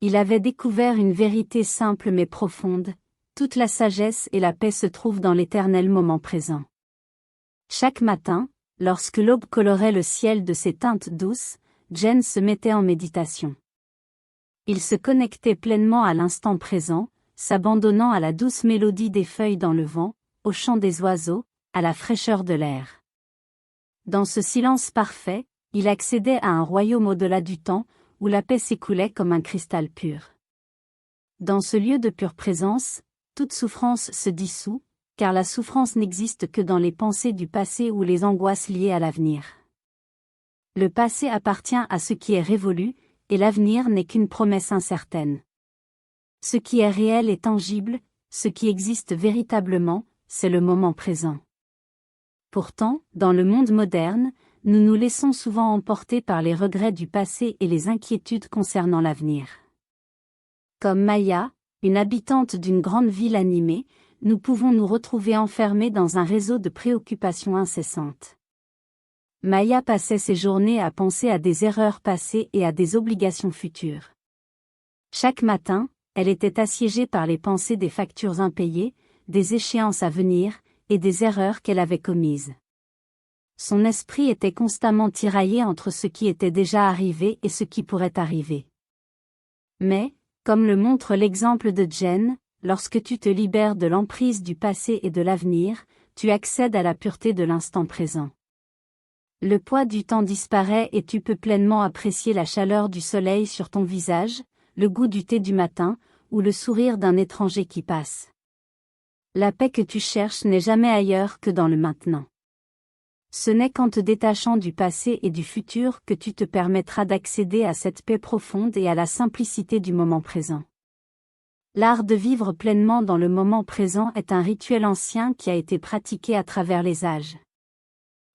Il avait découvert une vérité simple mais profonde: toute la sagesse et la paix se trouvent dans l'éternel moment présent. Chaque matin, lorsque l'aube colorait le ciel de ses teintes douces, Jen se mettait en méditation. Il se connectait pleinement à l'instant présent, s'abandonnant à la douce mélodie des feuilles dans le vent, au chant des oiseaux, à la fraîcheur de l'air. Dans ce silence parfait, il accédait à un royaume au-delà du temps, où la paix s'écoulait comme un cristal pur. Dans ce lieu de pure présence, toute souffrance se dissout, car la souffrance n'existe que dans les pensées du passé ou les angoisses liées à l'avenir. Le passé appartient à ce qui est révolu, et l'avenir n'est qu'une promesse incertaine. Ce qui est réel et tangible, ce qui existe véritablement, c'est le moment présent. Pourtant, dans le monde moderne, nous nous laissons souvent emporter par les regrets du passé et les inquiétudes concernant l'avenir. Comme Maya, une habitante d'une grande ville animée, nous pouvons nous retrouver enfermés dans un réseau de préoccupations incessantes. Maya passait ses journées à penser à des erreurs passées et à des obligations futures. Chaque matin, elle était assiégée par les pensées des factures impayées, des échéances à venir, et des erreurs qu'elle avait commises. Son esprit était constamment tiraillé entre ce qui était déjà arrivé et ce qui pourrait arriver. Mais, comme le montre l'exemple de Jen, lorsque tu te libères de l'emprise du passé et de l'avenir, tu accèdes à la pureté de l'instant présent. Le poids du temps disparaît et tu peux pleinement apprécier la chaleur du soleil sur ton visage, le goût du thé du matin, ou le sourire d'un étranger qui passe. La paix que tu cherches n'est jamais ailleurs que dans le maintenant. Ce n'est qu'en te détachant du passé et du futur que tu te permettras d'accéder à cette paix profonde et à la simplicité du moment présent. L'art de vivre pleinement dans le moment présent est un rituel ancien qui a été pratiqué à travers les âges.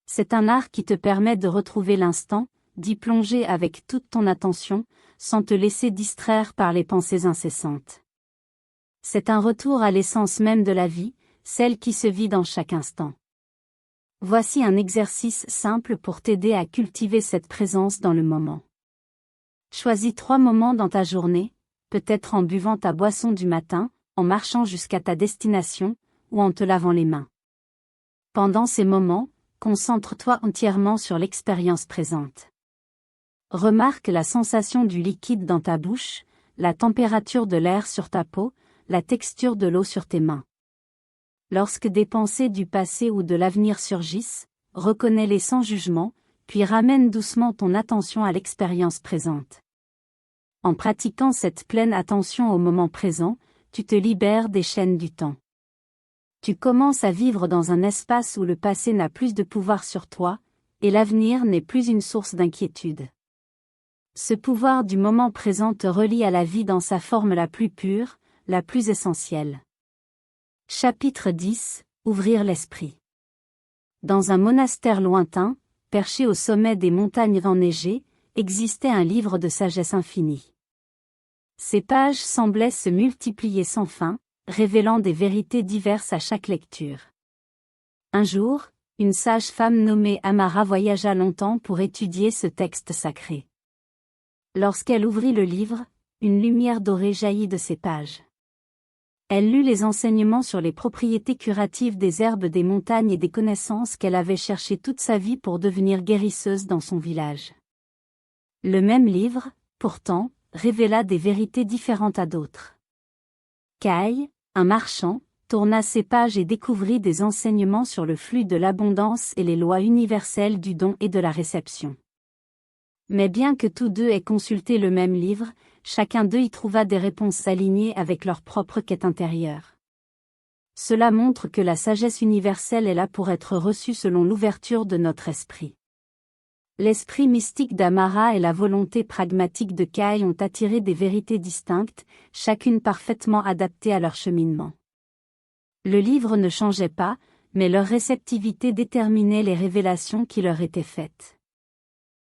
C'est un art qui te permet de retrouver l'instant, d'y plonger avec toute ton attention, sans te laisser distraire par les pensées incessantes. C'est un retour à l'essence même de la vie, celle qui se vit dans chaque instant. Voici un exercice simple pour t'aider à cultiver cette présence dans le moment. Choisis 3 moments dans ta journée, peut-être en buvant ta boisson du matin, en marchant jusqu'à ta destination, ou en te lavant les mains. Pendant ces moments, concentre-toi entièrement sur l'expérience présente. Remarque la sensation du liquide dans ta bouche, la température de l'air sur ta peau, la texture de l'eau sur tes mains. Lorsque des pensées du passé ou de l'avenir surgissent, reconnais-les sans jugement, puis ramène doucement ton attention à l'expérience présente. En pratiquant cette pleine attention au moment présent, tu te libères des chaînes du temps. Tu commences à vivre dans un espace où le passé n'a plus de pouvoir sur toi, et l'avenir n'est plus une source d'inquiétude. Ce pouvoir du moment présent te relie à la vie dans sa forme la plus pure, la plus essentielle. Chapitre 10. Ouvrir l'esprit. Dans un monastère lointain, perché au sommet des montagnes enneigées, existait un livre de sagesse infinie. Ses pages semblaient se multiplier sans fin, révélant des vérités diverses à chaque lecture. Un jour, une sage femme nommée Amara voyagea longtemps pour étudier ce texte sacré. Lorsqu'elle ouvrit le livre, une lumière dorée jaillit de ses pages. Elle lut les enseignements sur les propriétés curatives des herbes des montagnes et des connaissances qu'elle avait cherchées toute sa vie pour devenir guérisseuse dans son village. Le même livre, pourtant, révéla des vérités différentes à d'autres. Kai, un marchand, tourna ses pages et découvrit des enseignements sur le flux de l'abondance et les lois universelles du don et de la réception. Mais bien que tous deux aient consulté le même livre, chacun d'eux y trouva des réponses alignées avec leur propre quête intérieure. Cela montre que la sagesse universelle est là pour être reçue selon l'ouverture de notre esprit. L'esprit mystique d'Amara et la volonté pragmatique de Kai ont attiré des vérités distinctes, chacune parfaitement adaptée à leur cheminement. Le livre ne changeait pas, mais leur réceptivité déterminait les révélations qui leur étaient faites.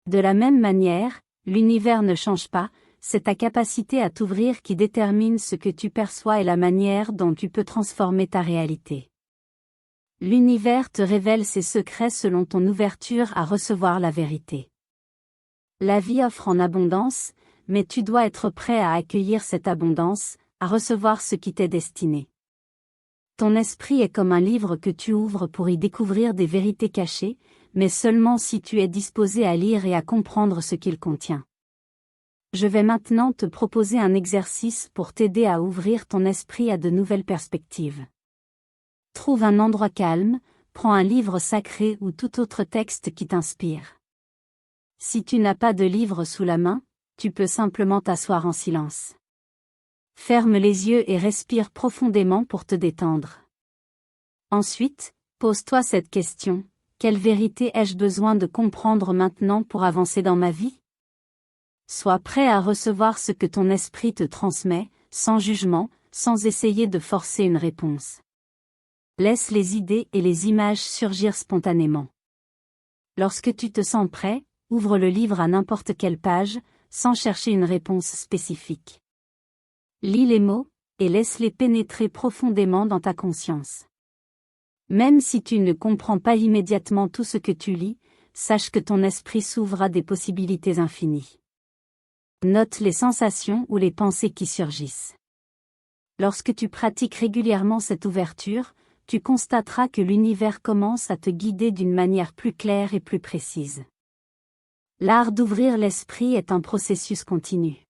De la même manière, l'univers ne change pas, c'est ta capacité à t'ouvrir qui détermine ce que tu perçois et la manière dont tu peux transformer ta réalité. L'univers te révèle ses secrets selon ton ouverture à recevoir la vérité. La vie offre en abondance, mais tu dois être prêt à accueillir cette abondance, à recevoir ce qui t'est destiné. Ton esprit est comme un livre que tu ouvres pour y découvrir des vérités cachées, mais seulement si tu es disposé à lire et à comprendre ce qu'il contient. Je vais maintenant te proposer un exercice pour t'aider à ouvrir ton esprit à de nouvelles perspectives. Trouve un endroit calme, prends un livre sacré ou tout autre texte qui t'inspire. Si tu n'as pas de livre sous la main, tu peux simplement t'asseoir en silence. Ferme les yeux et respire profondément pour te détendre. Ensuite, pose-toi cette question: quelle vérité ai-je besoin de comprendre maintenant pour avancer dans ma vie? Sois prêt à recevoir ce que ton esprit te transmet, sans jugement, sans essayer de forcer une réponse. Laisse les idées et les images surgir spontanément. Lorsque tu te sens prêt, ouvre le livre à n'importe quelle page, sans chercher une réponse spécifique. Lis les mots, et laisse-les pénétrer profondément dans ta conscience. Même si tu ne comprends pas immédiatement tout ce que tu lis, sache que ton esprit s'ouvre à des possibilités infinies. Note les sensations ou les pensées qui surgissent. Lorsque tu pratiques régulièrement cette ouverture, tu constateras que l'univers commence à te guider d'une manière plus claire et plus précise. L'art d'ouvrir l'esprit est un processus continu.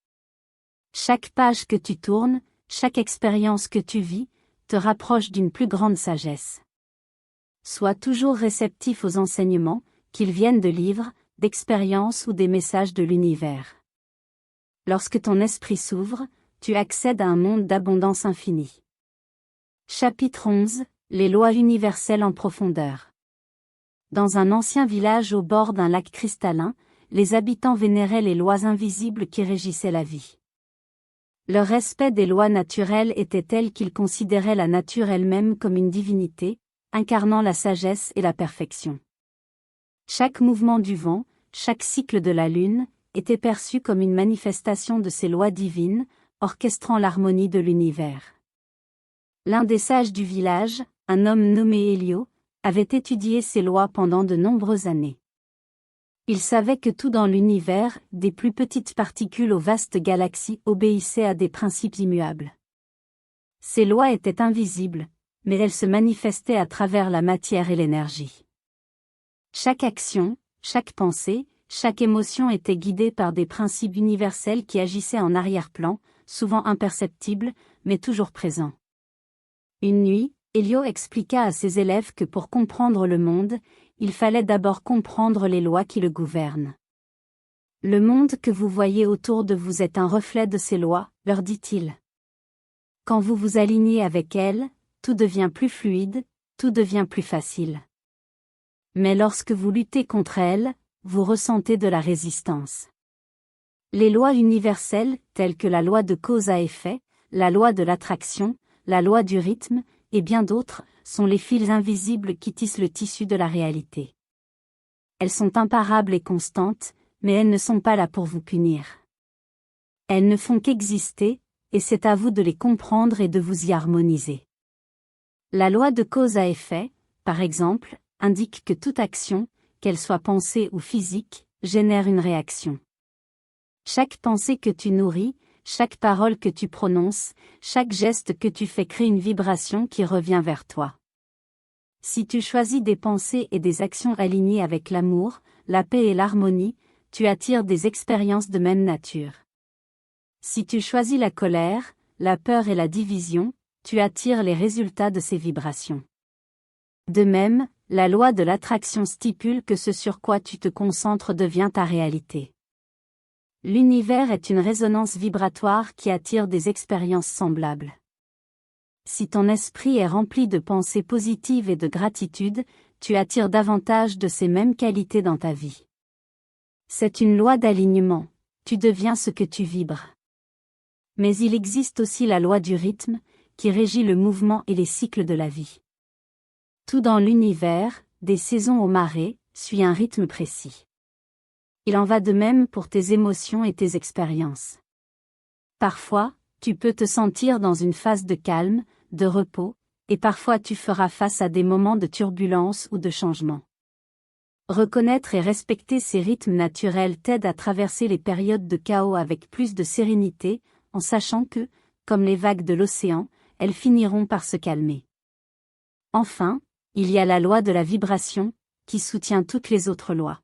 Chaque page que tu tournes, chaque expérience que tu vis, te rapproche d'une plus grande sagesse. Sois toujours réceptif aux enseignements, qu'ils viennent de livres, d'expériences ou des messages de l'univers. Lorsque ton esprit s'ouvre, tu accèdes à un monde d'abondance infinie. Chapitre 11. Les lois universelles en profondeur. Dans un ancien village au bord d'un lac cristallin, les habitants vénéraient les lois invisibles qui régissaient la vie. Leur respect des lois naturelles était tel qu'ils considéraient la nature elle-même comme une divinité, incarnant la sagesse et la perfection. Chaque mouvement du vent, chaque cycle de la lune, était perçu comme une manifestation de ces lois divines, orchestrant l'harmonie de l'univers. L'un des sages du village, un homme nommé Hélio, avait étudié ces lois pendant de nombreuses années. Il savait que tout dans l'univers, des plus petites particules aux vastes galaxies, obéissaient à des principes immuables. Ces lois étaient invisibles, mais elles se manifestaient à travers la matière et l'énergie. Chaque action, chaque pensée, chaque émotion était guidée par des principes universels qui agissaient en arrière-plan, souvent imperceptibles, mais toujours présents. Une nuit, Hélio expliqua à ses élèves que pour comprendre le monde, il fallait d'abord comprendre les lois qui le gouvernent. Le monde que vous voyez autour de vous est un reflet de ces lois, leur dit-il. Quand vous vous alignez avec elles, tout devient plus fluide, tout devient plus facile. Mais lorsque vous luttez contre elles, vous ressentez de la résistance. Les lois universelles, telles que la loi de cause à effet, la loi de l'attraction, la loi du rythme, et bien d'autres, sont les fils invisibles qui tissent le tissu de la réalité. Elles sont imparables et constantes, mais elles ne sont pas là pour vous punir. Elles ne font qu'exister, et c'est à vous de les comprendre et de vous y harmoniser. La loi de cause à effet, par exemple, indique que toute action, qu'elle soit pensée ou physique, génère une réaction. Chaque pensée que tu nourris, chaque parole que tu prononces, chaque geste que tu fais crée une vibration qui revient vers toi. Si tu choisis des pensées et des actions alignées avec l'amour, la paix et l'harmonie, tu attires des expériences de même nature. Si tu choisis la colère, la peur et la division, tu attires les résultats de ces vibrations. De même, la loi de l'attraction stipule que ce sur quoi tu te concentres devient ta réalité. L'univers est une résonance vibratoire qui attire des expériences semblables. Si ton esprit est rempli de pensées positives et de gratitude, tu attires davantage de ces mêmes qualités dans ta vie. C'est une loi d'alignement, tu deviens ce que tu vibres. Mais il existe aussi la loi du rythme, qui régit le mouvement et les cycles de la vie. Tout dans l'univers, des saisons au marais, suit un rythme précis. Il en va de même pour tes émotions et tes expériences. Parfois, tu peux te sentir dans une phase de calme, de repos, et parfois tu feras face à des moments de turbulence ou de changement. Reconnaître et respecter ces rythmes naturels t'aide à traverser les périodes de chaos avec plus de sérénité, en sachant que, comme les vagues de l'océan, elles finiront par se calmer. Enfin, il y a la loi de la vibration, qui soutient toutes les autres lois.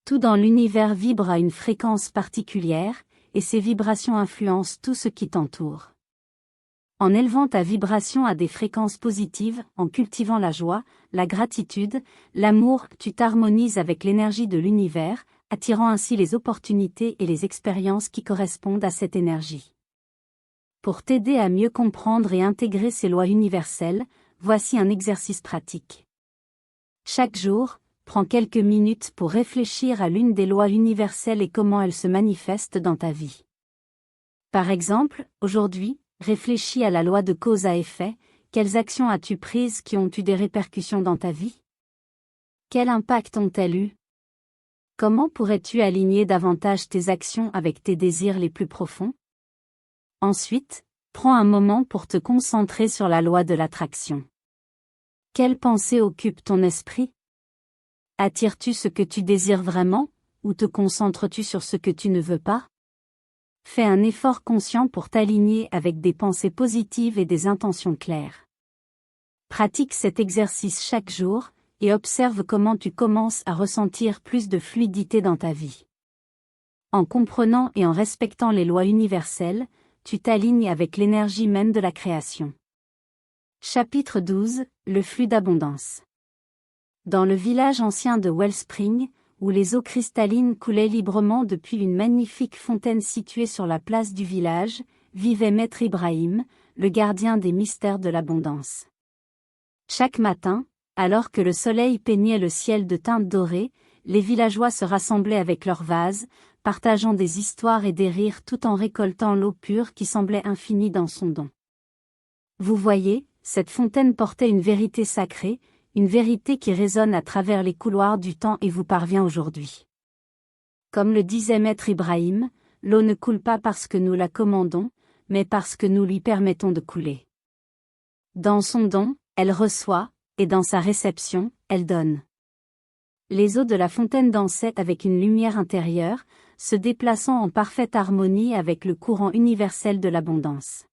Tout dans l'univers vibre à une fréquence particulière, et ces vibrations influencent tout ce qui t'entoure. En élevant ta vibration à des fréquences positives, en cultivant la joie, la gratitude, l'amour, tu t'harmonises avec l'énergie de l'univers, attirant ainsi les opportunités et les expériences qui correspondent à cette énergie. Pour t'aider à mieux comprendre et intégrer ces lois universelles, voici un exercice pratique. Chaque jour, prends quelques minutes pour réfléchir à l'une des lois universelles et comment elles se manifestent dans ta vie. Par exemple, aujourd'hui, réfléchis à la loi de cause à effet, quelles actions as-tu prises qui ont eu des répercussions dans ta vie? Quel impact ont-elles eu? Comment pourrais-tu aligner davantage tes actions avec tes désirs les plus profonds? Ensuite, prends un moment pour te concentrer sur la loi de l'attraction. Quelle pensée occupe ton esprit? Attires-tu ce que tu désires vraiment, ou te concentres-tu sur ce que tu ne veux pas? Fais un effort conscient pour t'aligner avec des pensées positives et des intentions claires. Pratique cet exercice chaque jour, et observe comment tu commences à ressentir plus de fluidité dans ta vie. En comprenant et en respectant les lois universelles, tu t'alignes avec l'énergie même de la création. Chapitre 12, le flux d'abondance. Dans le village ancien de Wellspring, où les eaux cristallines coulaient librement depuis une magnifique fontaine située sur la place du village, vivait Maître Ibrahim, le gardien des mystères de l'abondance. Chaque matin, alors que le soleil peignait le ciel de teintes dorées, les villageois se rassemblaient avec leurs vases, partageant des histoires et des rires tout en récoltant l'eau pure qui semblait infinie dans son don. Vous voyez, cette fontaine portait une vérité sacrée, une vérité qui résonne à travers les couloirs du temps et vous parvient aujourd'hui. Comme le disait Maître Ibrahim, l'eau ne coule pas parce que nous la commandons, mais parce que nous lui permettons de couler. Dans son don, elle reçoit, et dans sa réception, elle donne. Les eaux de la fontaine dansaient avec une lumière intérieure, se déplaçant en parfaite harmonie avec le courant universel de l'abondance.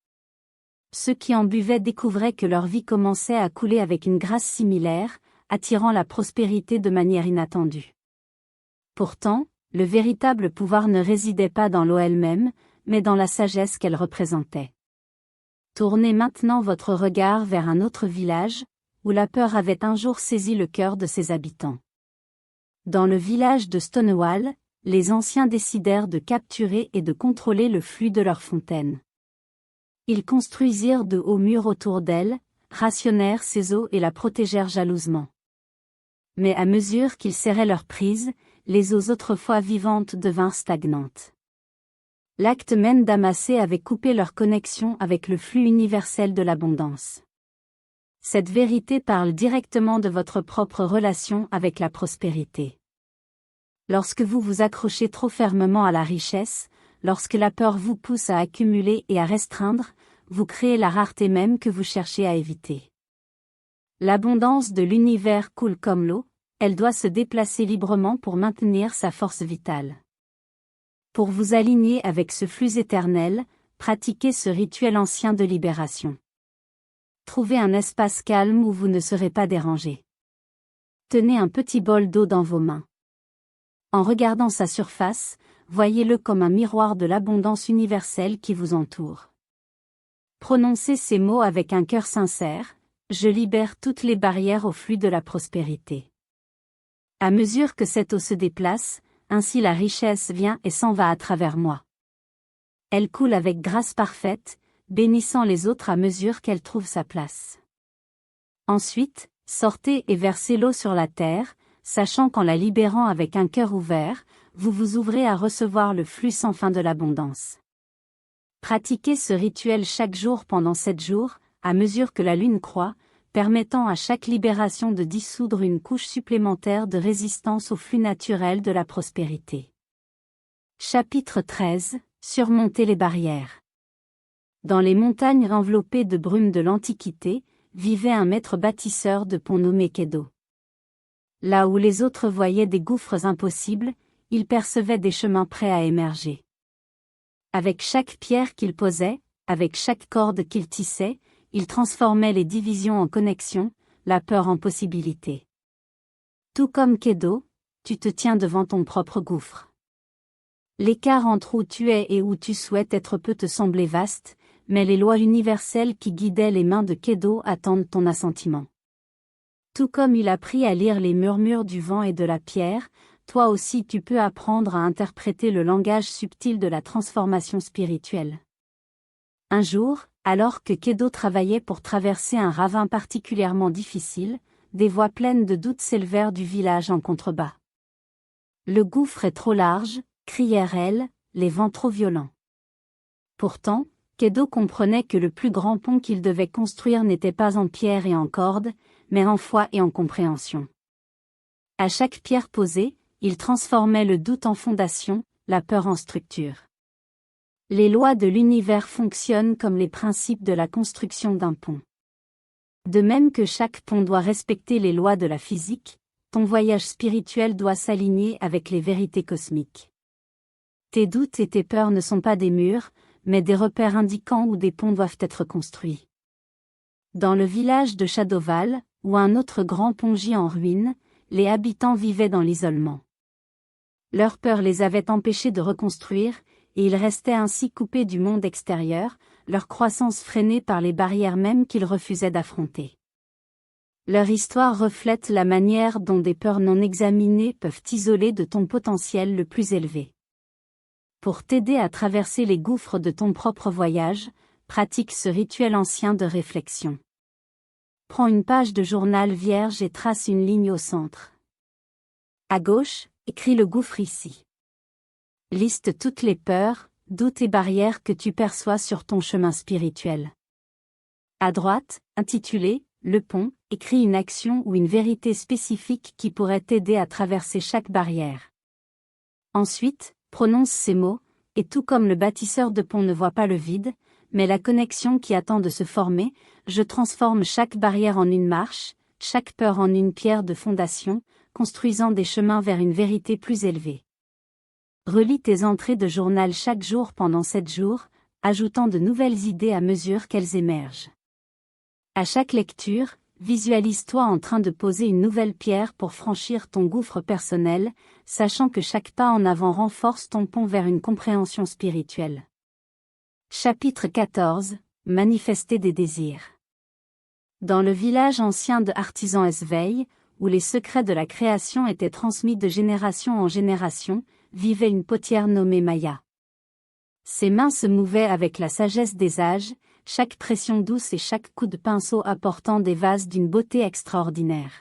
Ceux qui en buvaient découvraient que leur vie commençait à couler avec une grâce similaire, attirant la prospérité de manière inattendue. Pourtant, le véritable pouvoir ne résidait pas dans l'eau elle-même, mais dans la sagesse qu'elle représentait. Tournez maintenant votre regard vers un autre village, où la peur avait un jour saisi le cœur de ses habitants. Dans le village de Stonewall, les anciens décidèrent de capturer et de contrôler le flux de leur fontaine. Ils construisirent de hauts murs autour d'elle, rationnèrent ses eaux et la protégèrent jalousement. Mais à mesure qu'ils serraient leur prise, les eaux autrefois vivantes devinrent stagnantes. L'acte même d'amasser avait coupé leur connexion avec le flux universel de l'abondance. Cette vérité parle directement de votre propre relation avec la prospérité. Lorsque vous vous accrochez trop fermement à la richesse, lorsque la peur vous pousse à accumuler et à restreindre, vous créez la rareté même que vous cherchez à éviter. L'abondance de l'univers coule comme l'eau, elle doit se déplacer librement pour maintenir sa force vitale. Pour vous aligner avec ce flux éternel, pratiquez ce rituel ancien de libération. Trouvez un espace calme où vous ne serez pas dérangé. Tenez un petit bol d'eau dans vos mains. En regardant sa surface, voyez-le comme un miroir de l'abondance universelle qui vous entoure. Prononcez ces mots avec un cœur sincère, je libère toutes les barrières au flux de la prospérité. À mesure que cette eau se déplace, ainsi la richesse vient et s'en va à travers moi. Elle coule avec grâce parfaite, bénissant les autres à mesure qu'elle trouve sa place. Ensuite, sortez et versez l'eau sur la terre, sachant qu'en la libérant avec un cœur ouvert, vous vous ouvrez à recevoir le flux sans fin de l'abondance. Pratiquez ce rituel chaque jour pendant 7 jours, à mesure que la lune croît, permettant à chaque libération de dissoudre une couche supplémentaire de résistance au flux naturel de la prospérité. Chapitre 13 – Surmonter les barrières. Dans les montagnes enveloppées de brume de l'Antiquité, vivait un maître bâtisseur de ponts nommé Kedo. Là où les autres voyaient des gouffres impossibles, il percevait des chemins prêts à émerger. Avec chaque pierre qu'il posait, avec chaque corde qu'il tissait, il transformait les divisions en connexions, la peur en possibilités. Tout comme Kedo, tu te tiens devant ton propre gouffre. L'écart entre où tu es et où tu souhaites être peut te sembler vaste, mais les lois universelles qui guidaient les mains de Kedo attendent ton assentiment. Tout comme il apprit à lire les murmures du vent et de la pierre, toi aussi tu peux apprendre à interpréter le langage subtil de la transformation spirituelle. Un jour, alors que Kedo travaillait pour traverser un ravin particulièrement difficile, des voix pleines de doute s'élevèrent du village en contrebas. Le gouffre est trop large, crièrent-elles, les vents trop violents. Pourtant, Kedo comprenait que le plus grand pont qu'il devait construire n'était pas en pierre et en corde, mais en foi et en compréhension. À chaque pierre posée, il transformait le doute en fondation, la peur en structure. Les lois de l'univers fonctionnent comme les principes de la construction d'un pont. De même que chaque pont doit respecter les lois de la physique, ton voyage spirituel doit s'aligner avec les vérités cosmiques. Tes doutes et tes peurs ne sont pas des murs, mais des repères indiquant où des ponts doivent être construits. Dans le village de Shadowval, où un autre grand pont gît en ruine, les habitants vivaient dans l'isolement. Leur peur les avait empêchés de reconstruire, et ils restaient ainsi coupés du monde extérieur, leur croissance freinée par les barrières mêmes qu'ils refusaient d'affronter. Leur histoire reflète la manière dont des peurs non examinées peuvent t'isoler de ton potentiel le plus élevé. Pour t'aider à traverser les gouffres de ton propre voyage, pratique ce rituel ancien de réflexion. Prends une page de journal vierge et trace une ligne au centre. À gauche, écris le gouffre ici. Liste toutes les peurs, doutes et barrières que tu perçois sur ton chemin spirituel. À droite, intitulé « Le pont », écris une action ou une vérité spécifique qui pourrait t'aider à traverser chaque barrière. Ensuite, prononce ces mots, et tout comme le bâtisseur de pont ne voit pas le vide, mais la connexion qui attend de se former, je transforme chaque barrière en une marche, chaque peur en une pierre de fondation, construisant des chemins vers une vérité plus élevée. Relis tes entrées de journal chaque jour pendant 7 jours, ajoutant de nouvelles idées à mesure qu'elles émergent. À chaque lecture, visualise-toi en train de poser une nouvelle pierre pour franchir ton gouffre personnel, sachant que chaque pas en avant renforce ton pont vers une compréhension spirituelle. Chapitre 14 – Manifester des désirs. Dans le village ancien de Artisan Esveil, où les secrets de la création étaient transmis de génération en génération, vivait une potière nommée Maya. Ses mains se mouvaient avec la sagesse des âges, chaque pression douce et chaque coup de pinceau apportant des vases d'une beauté extraordinaire.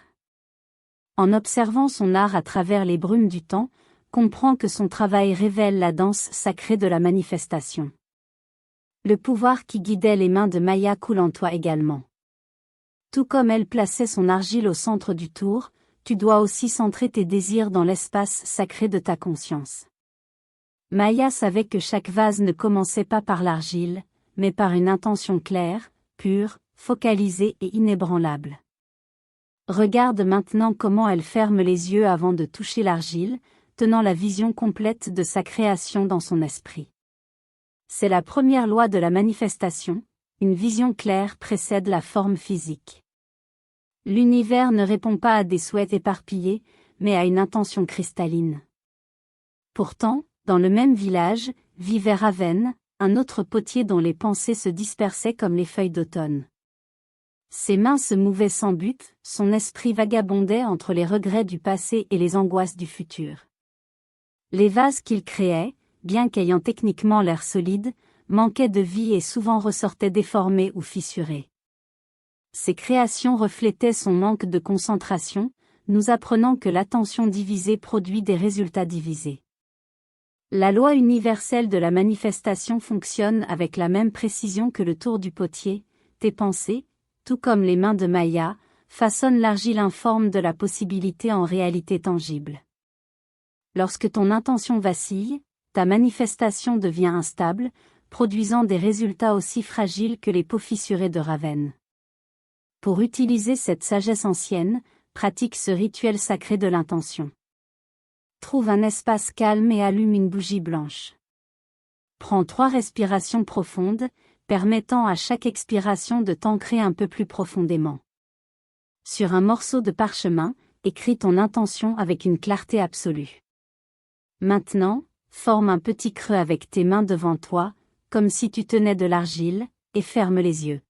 En observant son art à travers les brumes du temps, comprends que son travail révèle la danse sacrée de la manifestation. Le pouvoir qui guidait les mains de Maya coule en toi également. Tout comme elle plaçait son argile au centre du tour, tu dois aussi centrer tes désirs dans l'espace sacré de ta conscience. Maya savait que chaque vase ne commençait pas par l'argile, mais par une intention claire, pure, focalisée et inébranlable. Regarde maintenant comment elle ferme les yeux avant de toucher l'argile, tenant la vision complète de sa création dans son esprit. C'est la première loi de la manifestation, une vision claire précède la forme physique. L'univers ne répond pas à des souhaits éparpillés, mais à une intention cristalline. Pourtant, dans le même village, vivait Raven, un autre potier dont les pensées se dispersaient comme les feuilles d'automne. Ses mains se mouvaient sans but, son esprit vagabondait entre les regrets du passé et les angoisses du futur. Les vases qu'il créait, bien qu'ayant techniquement l'air solides, manquaient de vie et souvent ressortaient déformés ou fissurés. Ses créations reflétaient son manque de concentration, nous apprenant que l'attention divisée produit des résultats divisés. La loi universelle de la manifestation fonctionne avec la même précision que le tour du potier, tes pensées, tout comme les mains de Maya, façonnent l'argile informe de la possibilité en réalité tangible. Lorsque ton intention vacille, ta manifestation devient instable, produisant des résultats aussi fragiles que les peaux fissurées de Raven. Pour utiliser cette sagesse ancienne, pratique ce rituel sacré de l'intention. Trouve un espace calme et allume une bougie blanche. Prends 3 respirations profondes, permettant à chaque expiration de t'ancrer un peu plus profondément. Sur un morceau de parchemin, écris ton intention avec une clarté absolue. Maintenant, forme un petit creux avec tes mains devant toi, comme si tu tenais de l'argile, et ferme les yeux.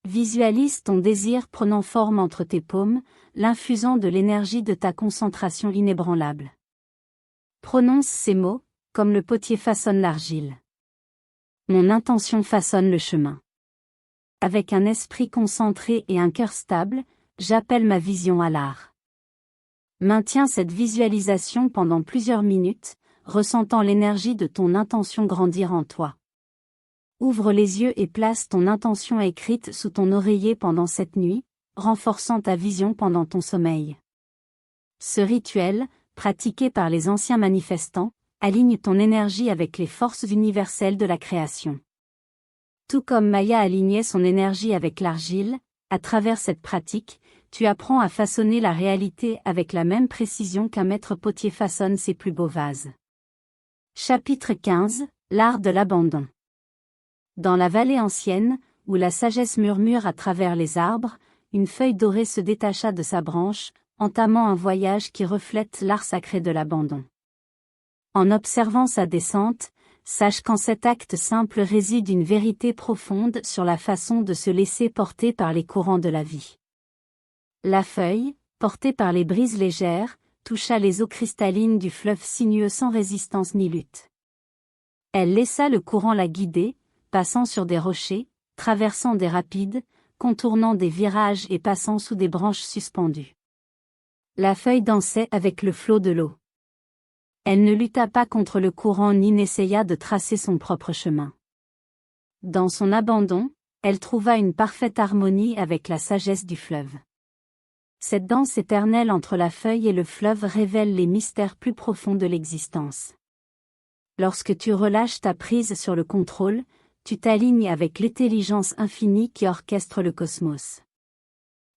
Visualise ton désir prenant forme entre tes paumes, l'infusant de l'énergie de ta concentration inébranlable. Prononce ces mots, comme le potier façonne l'argile. Mon intention façonne le chemin. Avec un esprit concentré et un cœur stable, j'appelle ma vision à l'art. Maintiens cette visualisation pendant plusieurs minutes, ressentant l'énergie de ton intention grandir en toi. Ouvre les yeux et place ton intention écrite sous ton oreiller pendant cette nuit, renforçant ta vision pendant ton sommeil. Ce rituel, pratiqué par les anciens manifestants, aligne ton énergie avec les forces universelles de la création. Tout comme Maya alignait son énergie avec l'argile, à travers cette pratique, tu apprends à façonner la réalité avec la même précision qu'un maître potier façonne ses plus beaux vases. Chapitre 15, l'art de l'abandon. Dans la vallée ancienne, où la sagesse murmure à travers les arbres, une feuille dorée se détacha de sa branche, entamant un voyage qui reflète l'art sacré de l'abandon. En observant sa descente, sache qu'en cet acte simple réside une vérité profonde sur la façon de se laisser porter par les courants de la vie. La feuille, portée par les brises légères, toucha les eaux cristallines du fleuve sinueux sans résistance ni lutte. Elle laissa le courant la guider, passant sur des rochers, traversant des rapides, contournant des virages et passant sous des branches suspendues. La feuille dansait avec le flot de l'eau. Elle ne lutta pas contre le courant ni n'essaya de tracer son propre chemin. Dans son abandon, elle trouva une parfaite harmonie avec la sagesse du fleuve. Cette danse éternelle entre la feuille et le fleuve révèle les mystères plus profonds de l'existence. Lorsque tu relâches ta prise sur le contrôle, tu t'alignes avec l'intelligence infinie qui orchestre le cosmos.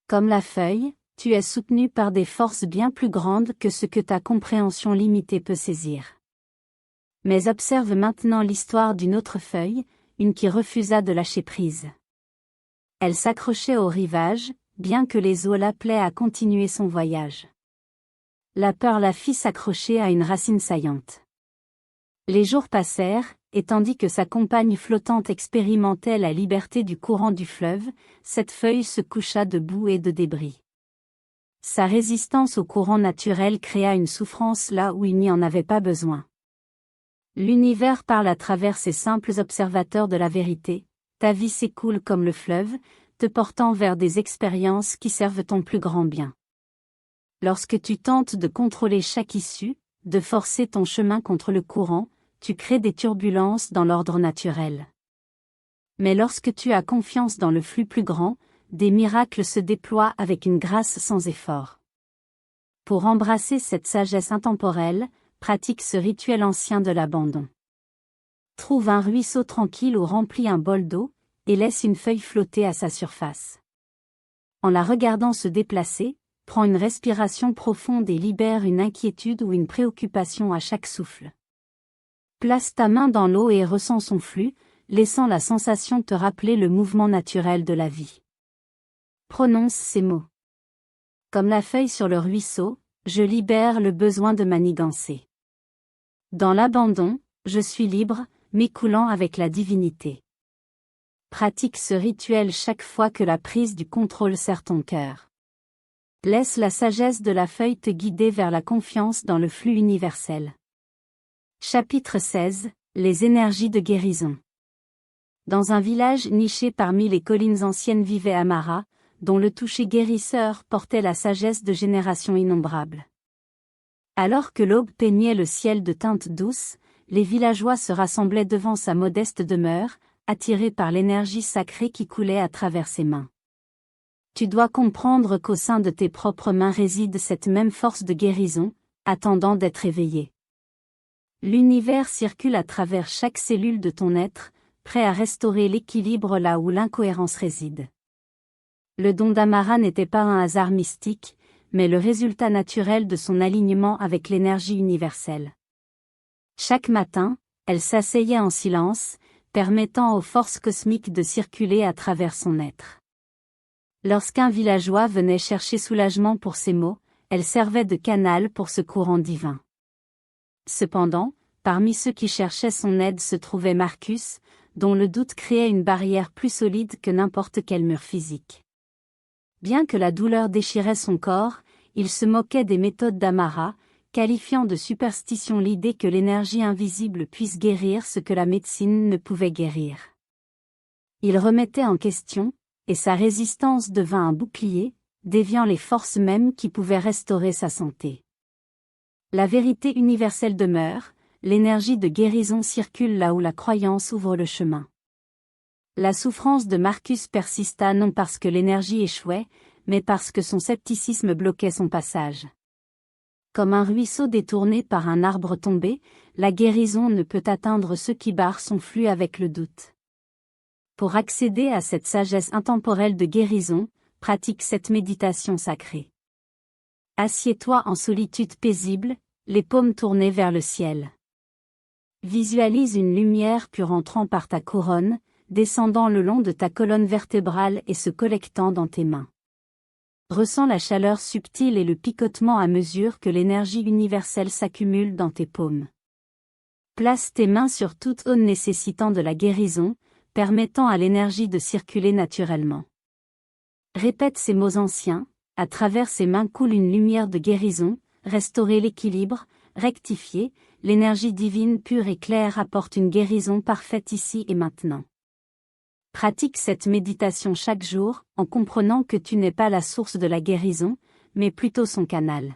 Comme la feuille, tu es soutenu par des forces bien plus grandes que ce que ta compréhension limitée peut saisir. Mais observe maintenant l'histoire d'une autre feuille, une qui refusa de lâcher prise. Elle s'accrochait au rivage, bien que les eaux l'appelaient à continuer son voyage. La peur la fit s'accrocher à une racine saillante. Les jours passèrent, et tandis que sa compagne flottante expérimentait la liberté du courant du fleuve, cette feuille se coucha de boue et de débris. Sa résistance au courant naturel créa une souffrance là où il n'y en avait pas besoin. L'univers parle à travers ces simples observateurs de la vérité, ta vie s'écoule comme le fleuve, te portant vers des expériences qui servent ton plus grand bien. Lorsque tu tentes de contrôler chaque issue, de forcer ton chemin contre le courant, tu crées des turbulences dans l'ordre naturel. Mais lorsque tu as confiance dans le flux plus grand, des miracles se déploient avec une grâce sans effort. Pour embrasser cette sagesse intemporelle, pratique ce rituel ancien de l'abandon. Trouve un ruisseau tranquille ou remplis un bol d'eau, et laisse une feuille flotter à sa surface. En la regardant se déplacer, prends une respiration profonde et libère une inquiétude ou une préoccupation à chaque souffle. Place ta main dans l'eau et ressens son flux, laissant la sensation te rappeler le mouvement naturel de la vie. Prononce ces mots. Comme la feuille sur le ruisseau, je libère le besoin de manigancer. Dans l'abandon, je suis libre, m'écoulant avec la divinité. Pratique ce rituel chaque fois que la prise du contrôle serre ton cœur. Laisse la sagesse de la feuille te guider vers la confiance dans le flux universel. Chapitre 16 – Les énergies de guérison. Dans un village niché parmi les collines anciennes vivait Amara, dont le toucher guérisseur portait la sagesse de générations innombrables. Alors que l'aube peignait le ciel de teintes douces, les villageois se rassemblaient devant sa modeste demeure, attirés par l'énergie sacrée qui coulait à travers ses mains. Tu dois comprendre qu'au sein de tes propres mains réside cette même force de guérison, attendant d'être éveillée. L'univers circule à travers chaque cellule de ton être, prêt à restaurer l'équilibre là où l'incohérence réside. Le don d'Amara n'était pas un hasard mystique, mais le résultat naturel de son alignement avec l'énergie universelle. Chaque matin, elle s'asseyait en silence, permettant aux forces cosmiques de circuler à travers son être. Lorsqu'un villageois venait chercher soulagement pour ses maux, elle servait de canal pour ce courant divin. Cependant, parmi ceux qui cherchaient son aide se trouvait Marcus, dont le doute créait une barrière plus solide que n'importe quel mur physique. Bien que la douleur déchirait son corps, il se moquait des méthodes d'Amara, qualifiant de superstition l'idée que l'énergie invisible puisse guérir ce que la médecine ne pouvait guérir. Il remettait en question, et sa résistance devint un bouclier, déviant les forces mêmes qui pouvaient restaurer sa santé. La vérité universelle demeure, l'énergie de guérison circule là où la croyance ouvre le chemin. La souffrance de Marcus persista non parce que l'énergie échouait, mais parce que son scepticisme bloquait son passage. Comme un ruisseau détourné par un arbre tombé, la guérison ne peut atteindre ceux qui barrent son flux avec le doute. Pour accéder à cette sagesse intemporelle de guérison, pratique cette méditation sacrée. Assieds-toi en solitude paisible, les paumes tournées vers le ciel. Visualise une lumière pure entrant par ta couronne, descendant le long de ta colonne vertébrale et se collectant dans tes mains. Ressens la chaleur subtile et le picotement à mesure que l'énergie universelle s'accumule dans tes paumes. Place tes mains sur toute zone nécessitant de la guérison, permettant à l'énergie de circuler naturellement. Répète ces mots anciens, à travers ces mains coule une lumière de guérison, restaurer l'équilibre, rectifier, l'énergie divine pure et claire apporte une guérison parfaite ici et maintenant. Pratique cette méditation chaque jour, en comprenant que tu n'es pas la source de la guérison, mais plutôt son canal.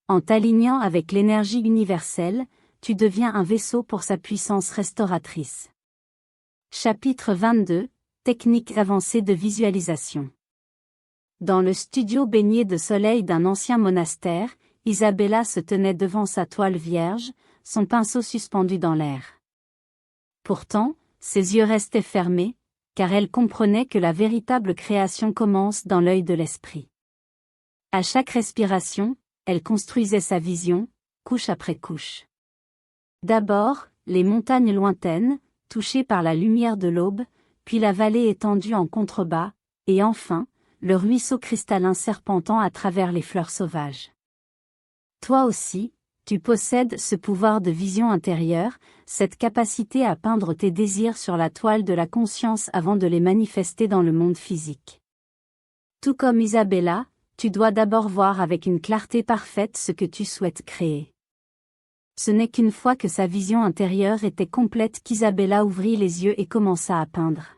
En t'alignant avec l'énergie universelle, tu deviens un vaisseau pour sa puissance restauratrice. Chapitre 22 – Technique avancée de visualisation. Dans le studio baigné de soleil d'un ancien monastère, Isabella se tenait devant sa toile vierge, son pinceau suspendu dans l'air. Pourtant, ses yeux restaient fermés, car elle comprenait que la véritable création commence dans l'œil de l'esprit. À chaque respiration, elle construisait sa vision, couche après couche. D'abord, les montagnes lointaines, touchées par la lumière de l'aube, puis la vallée étendue en contrebas, et enfin, le ruisseau cristallin serpentant à travers les fleurs sauvages. Toi aussi, tu possèdes ce pouvoir de vision intérieure, cette capacité à peindre tes désirs sur la toile de la conscience avant de les manifester dans le monde physique. Tout comme Isabella, tu dois d'abord voir avec une clarté parfaite ce que tu souhaites créer. Ce n'est qu'une fois que sa vision intérieure était complète qu'Isabella ouvrit les yeux et commença à peindre.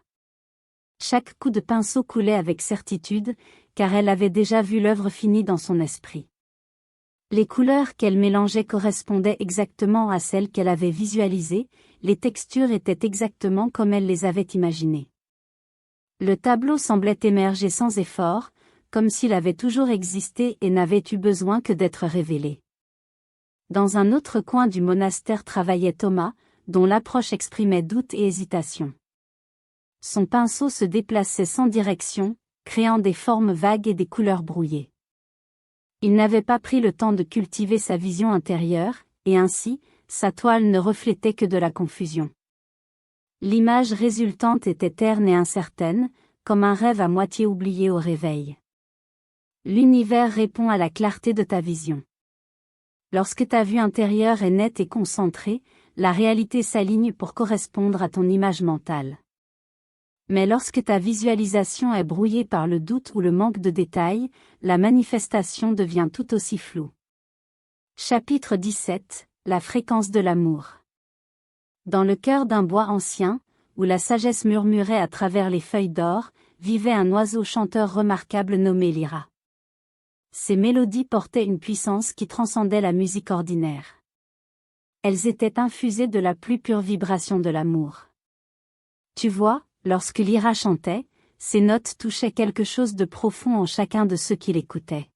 Chaque coup de pinceau coulait avec certitude, car elle avait déjà vu l'œuvre finie dans son esprit. Les couleurs qu'elle mélangeait correspondaient exactement à celles qu'elle avait visualisées, les textures étaient exactement comme elle les avait imaginées. Le tableau semblait émerger sans effort, comme s'il avait toujours existé et n'avait eu besoin que d'être révélé. Dans un autre coin du monastère travaillait Thomas, dont l'approche exprimait doute et hésitation. Son pinceau se déplaçait sans direction, créant des formes vagues et des couleurs brouillées. Il n'avait pas pris le temps de cultiver sa vision intérieure, et ainsi, sa toile ne reflétait que de la confusion. L'image résultante était terne et incertaine, comme un rêve à moitié oublié au réveil. L'univers répond à la clarté de ta vision. Lorsque ta vue intérieure est nette et concentrée, la réalité s'aligne pour correspondre à ton image mentale. Mais lorsque ta visualisation est brouillée par le doute ou le manque de détails, la manifestation devient tout aussi floue. Chapitre 17 : La fréquence de l'amour. Dans le cœur d'un bois ancien, où la sagesse murmurait à travers les feuilles d'or, vivait un oiseau chanteur remarquable nommé Lyra. Ses mélodies portaient une puissance qui transcendait la musique ordinaire. Elles étaient infusées de la plus pure vibration de l'amour. Tu vois, lorsque Lyra chantait, ses notes touchaient quelque chose de profond en chacun de ceux qui l'écoutaient.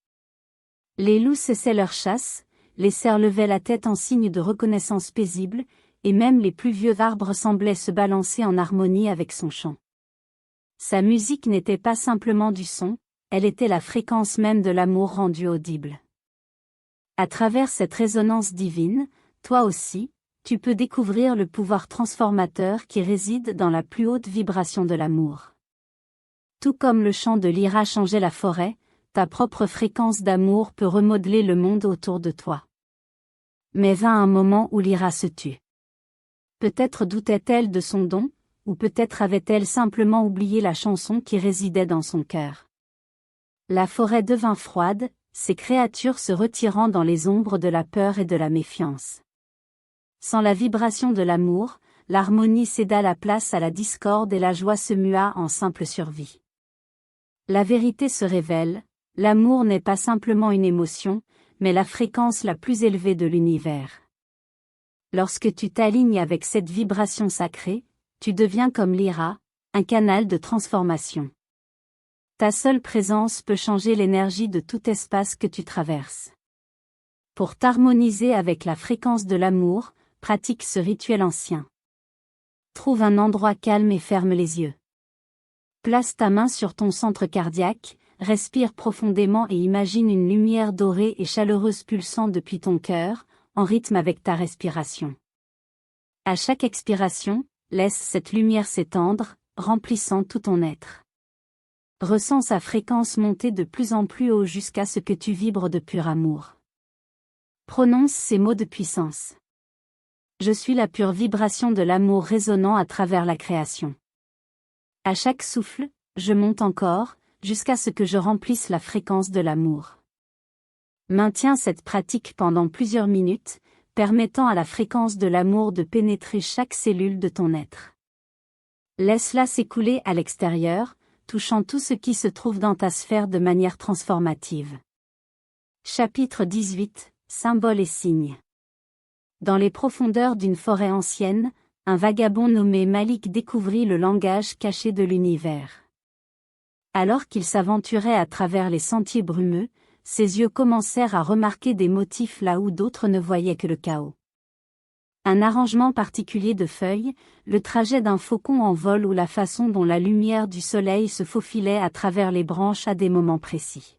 Les loups cessaient leur chasse, les cerfs levaient la tête en signe de reconnaissance paisible, et même les plus vieux arbres semblaient se balancer en harmonie avec son chant. Sa musique n'était pas simplement du son, elle était la fréquence même de l'amour rendu audible. À travers cette résonance divine, toi aussi, tu peux découvrir le pouvoir transformateur qui réside dans la plus haute vibration de l'amour. Tout comme le chant de Lyra changeait la forêt, ta propre fréquence d'amour peut remodeler le monde autour de toi. Mais vint un moment où Lyra se tut. Peut-être doutait-elle de son don, ou peut-être avait-elle simplement oublié la chanson qui résidait dans son cœur. La forêt devint froide, ses créatures se retirant dans les ombres de la peur et de la méfiance. Sans la vibration de l'amour, l'harmonie céda la place à la discorde et la joie se mua en simple survie. La vérité se révèle, l'amour n'est pas simplement une émotion, mais la fréquence la plus élevée de l'univers. Lorsque tu t'alignes avec cette vibration sacrée, tu deviens comme Lyra, un canal de transformation. Ta seule présence peut changer l'énergie de tout espace que tu traverses. Pour t'harmoniser avec la fréquence de l'amour, pratique ce rituel ancien. Trouve un endroit calme et ferme les yeux. Place ta main sur ton centre cardiaque, respire profondément et imagine une lumière dorée et chaleureuse pulsant depuis ton cœur, en rythme avec ta respiration. À chaque expiration, laisse cette lumière s'étendre, remplissant tout ton être. Ressens sa fréquence monter de plus en plus haut jusqu'à ce que tu vibres de pur amour. Prononce ces mots de puissance. Je suis la pure vibration de l'amour résonnant à travers la création. À chaque souffle, je monte encore, jusqu'à ce que je remplisse la fréquence de l'amour. Maintiens cette pratique pendant plusieurs minutes, permettant à la fréquence de l'amour de pénétrer chaque cellule de ton être. Laisse-la s'écouler à l'extérieur, touchant tout ce qui se trouve dans ta sphère de manière transformative. Chapitre 18 : Symboles et signes. Dans les profondeurs d'une forêt ancienne, un vagabond nommé Malik découvrit le langage caché de l'univers. Alors qu'il s'aventurait à travers les sentiers brumeux, ses yeux commencèrent à remarquer des motifs là où d'autres ne voyaient que le chaos. Un arrangement particulier de feuilles, le trajet d'un faucon en vol ou la façon dont la lumière du soleil se faufilait à travers les branches à des moments précis.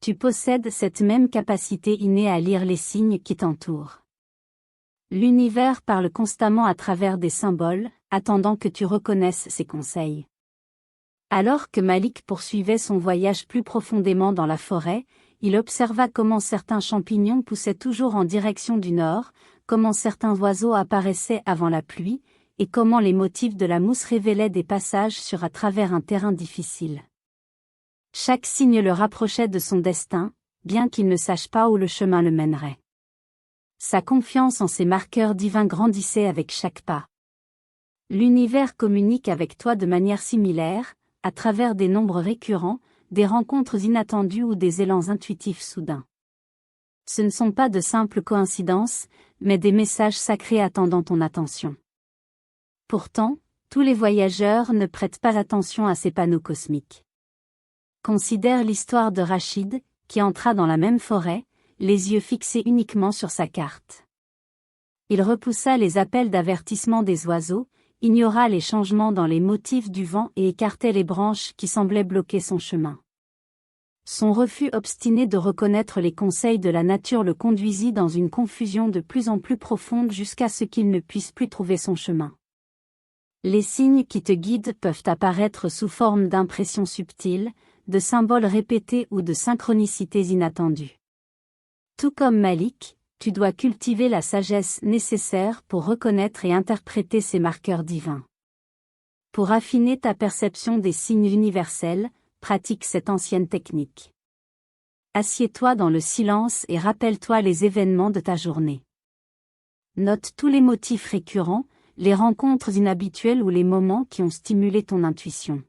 Tu possèdes cette même capacité innée à lire les signes qui t'entourent. L'univers parle constamment à travers des symboles, attendant que tu reconnaisses ses conseils. Alors que Malik poursuivait son voyage plus profondément dans la forêt, il observa comment certains champignons poussaient toujours en direction du nord, comment certains oiseaux apparaissaient avant la pluie, et comment les motifs de la mousse révélaient des passages sur à travers un terrain difficile. Chaque signe le rapprochait de son destin, bien qu'il ne sache pas où le chemin le mènerait. Sa confiance en ses marqueurs divins grandissait avec chaque pas. L'univers communique avec toi de manière similaire, à travers des nombres récurrents, des rencontres inattendues ou des élans intuitifs soudains. Ce ne sont pas de simples coïncidences, mais des messages sacrés attendant ton attention. Pourtant, tous les voyageurs ne prêtent pas attention à ces panneaux cosmiques. Considère l'histoire de Rachid, qui entra dans la même forêt, les yeux fixés uniquement sur sa carte. Il repoussa les appels d'avertissement des oiseaux, ignora les changements dans les motifs du vent et écartait les branches qui semblaient bloquer son chemin. Son refus obstiné de reconnaître les conseils de la nature le conduisit dans une confusion de plus en plus profonde jusqu'à ce qu'il ne puisse plus trouver son chemin. Les signes qui te guident peuvent apparaître sous forme d'impressions subtiles, de symboles répétés ou de synchronicités inattendues. Tout comme Malik, tu dois cultiver la sagesse nécessaire pour reconnaître et interpréter ces marqueurs divins. Pour affiner ta perception des signes universels, pratique cette ancienne technique. Assieds-toi dans le silence et rappelle-toi les événements de ta journée. Note tous les motifs récurrents, les rencontres inhabituelles ou les moments qui ont stimulé ton intuition.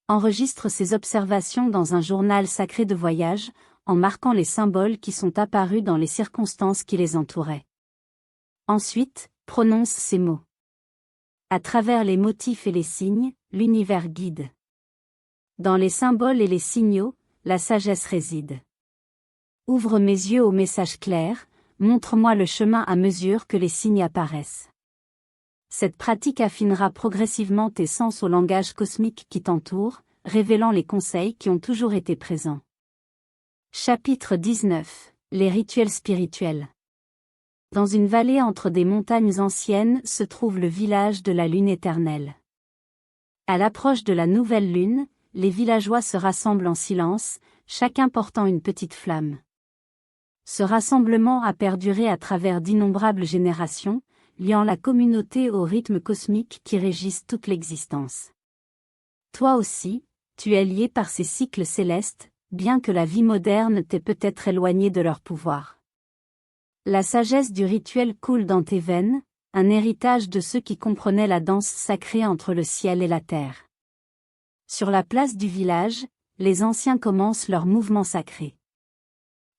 Enregistre ces observations dans un journal sacré de voyage, en marquant les symboles qui sont apparus dans les circonstances qui les entouraient. Ensuite, prononce ces mots. À travers les motifs et les signes, l'univers guide. Dans les symboles et les signaux, la sagesse réside. Ouvre mes yeux aux messages clairs, montre-moi le chemin à mesure que les signes apparaissent. Cette pratique affinera progressivement tes sens au langage cosmique qui t'entoure, révélant les conseils qui ont toujours été présents. Chapitre 19. Les rituels spirituels. Dans une vallée entre des montagnes anciennes se trouve le village de la lune éternelle. À l'approche de la nouvelle lune, les villageois se rassemblent en silence, chacun portant une petite flamme. Ce rassemblement a perduré à travers d'innombrables générations, liant la communauté au rythme cosmique qui régisse toute l'existence. Toi aussi, tu es lié par ces cycles célestes, bien que la vie moderne t'ait peut-être éloigné de leur pouvoir. La sagesse du rituel coule dans tes veines, un héritage de ceux qui comprenaient la danse sacrée entre le ciel et la terre. Sur la place du village, les anciens commencent leur mouvement sacré.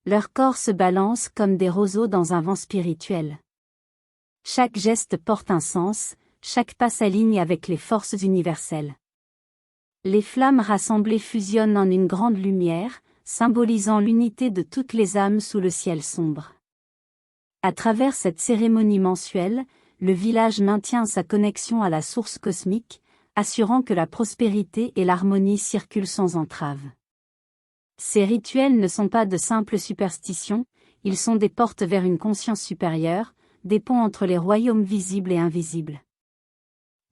Leurs corps se balancent comme des roseaux dans un vent spirituel. Chaque geste porte un sens, chaque pas s'aligne avec les forces universelles. Les flammes rassemblées fusionnent en une grande lumière, symbolisant l'unité de toutes les âmes sous le ciel sombre. À travers cette cérémonie mensuelle, le village maintient sa connexion à la source cosmique, assurant que la prospérité et l'harmonie circulent sans entrave. Ces rituels ne sont pas de simples superstitions, ils sont des portes vers une conscience supérieure, des ponts entre les royaumes visibles et invisibles.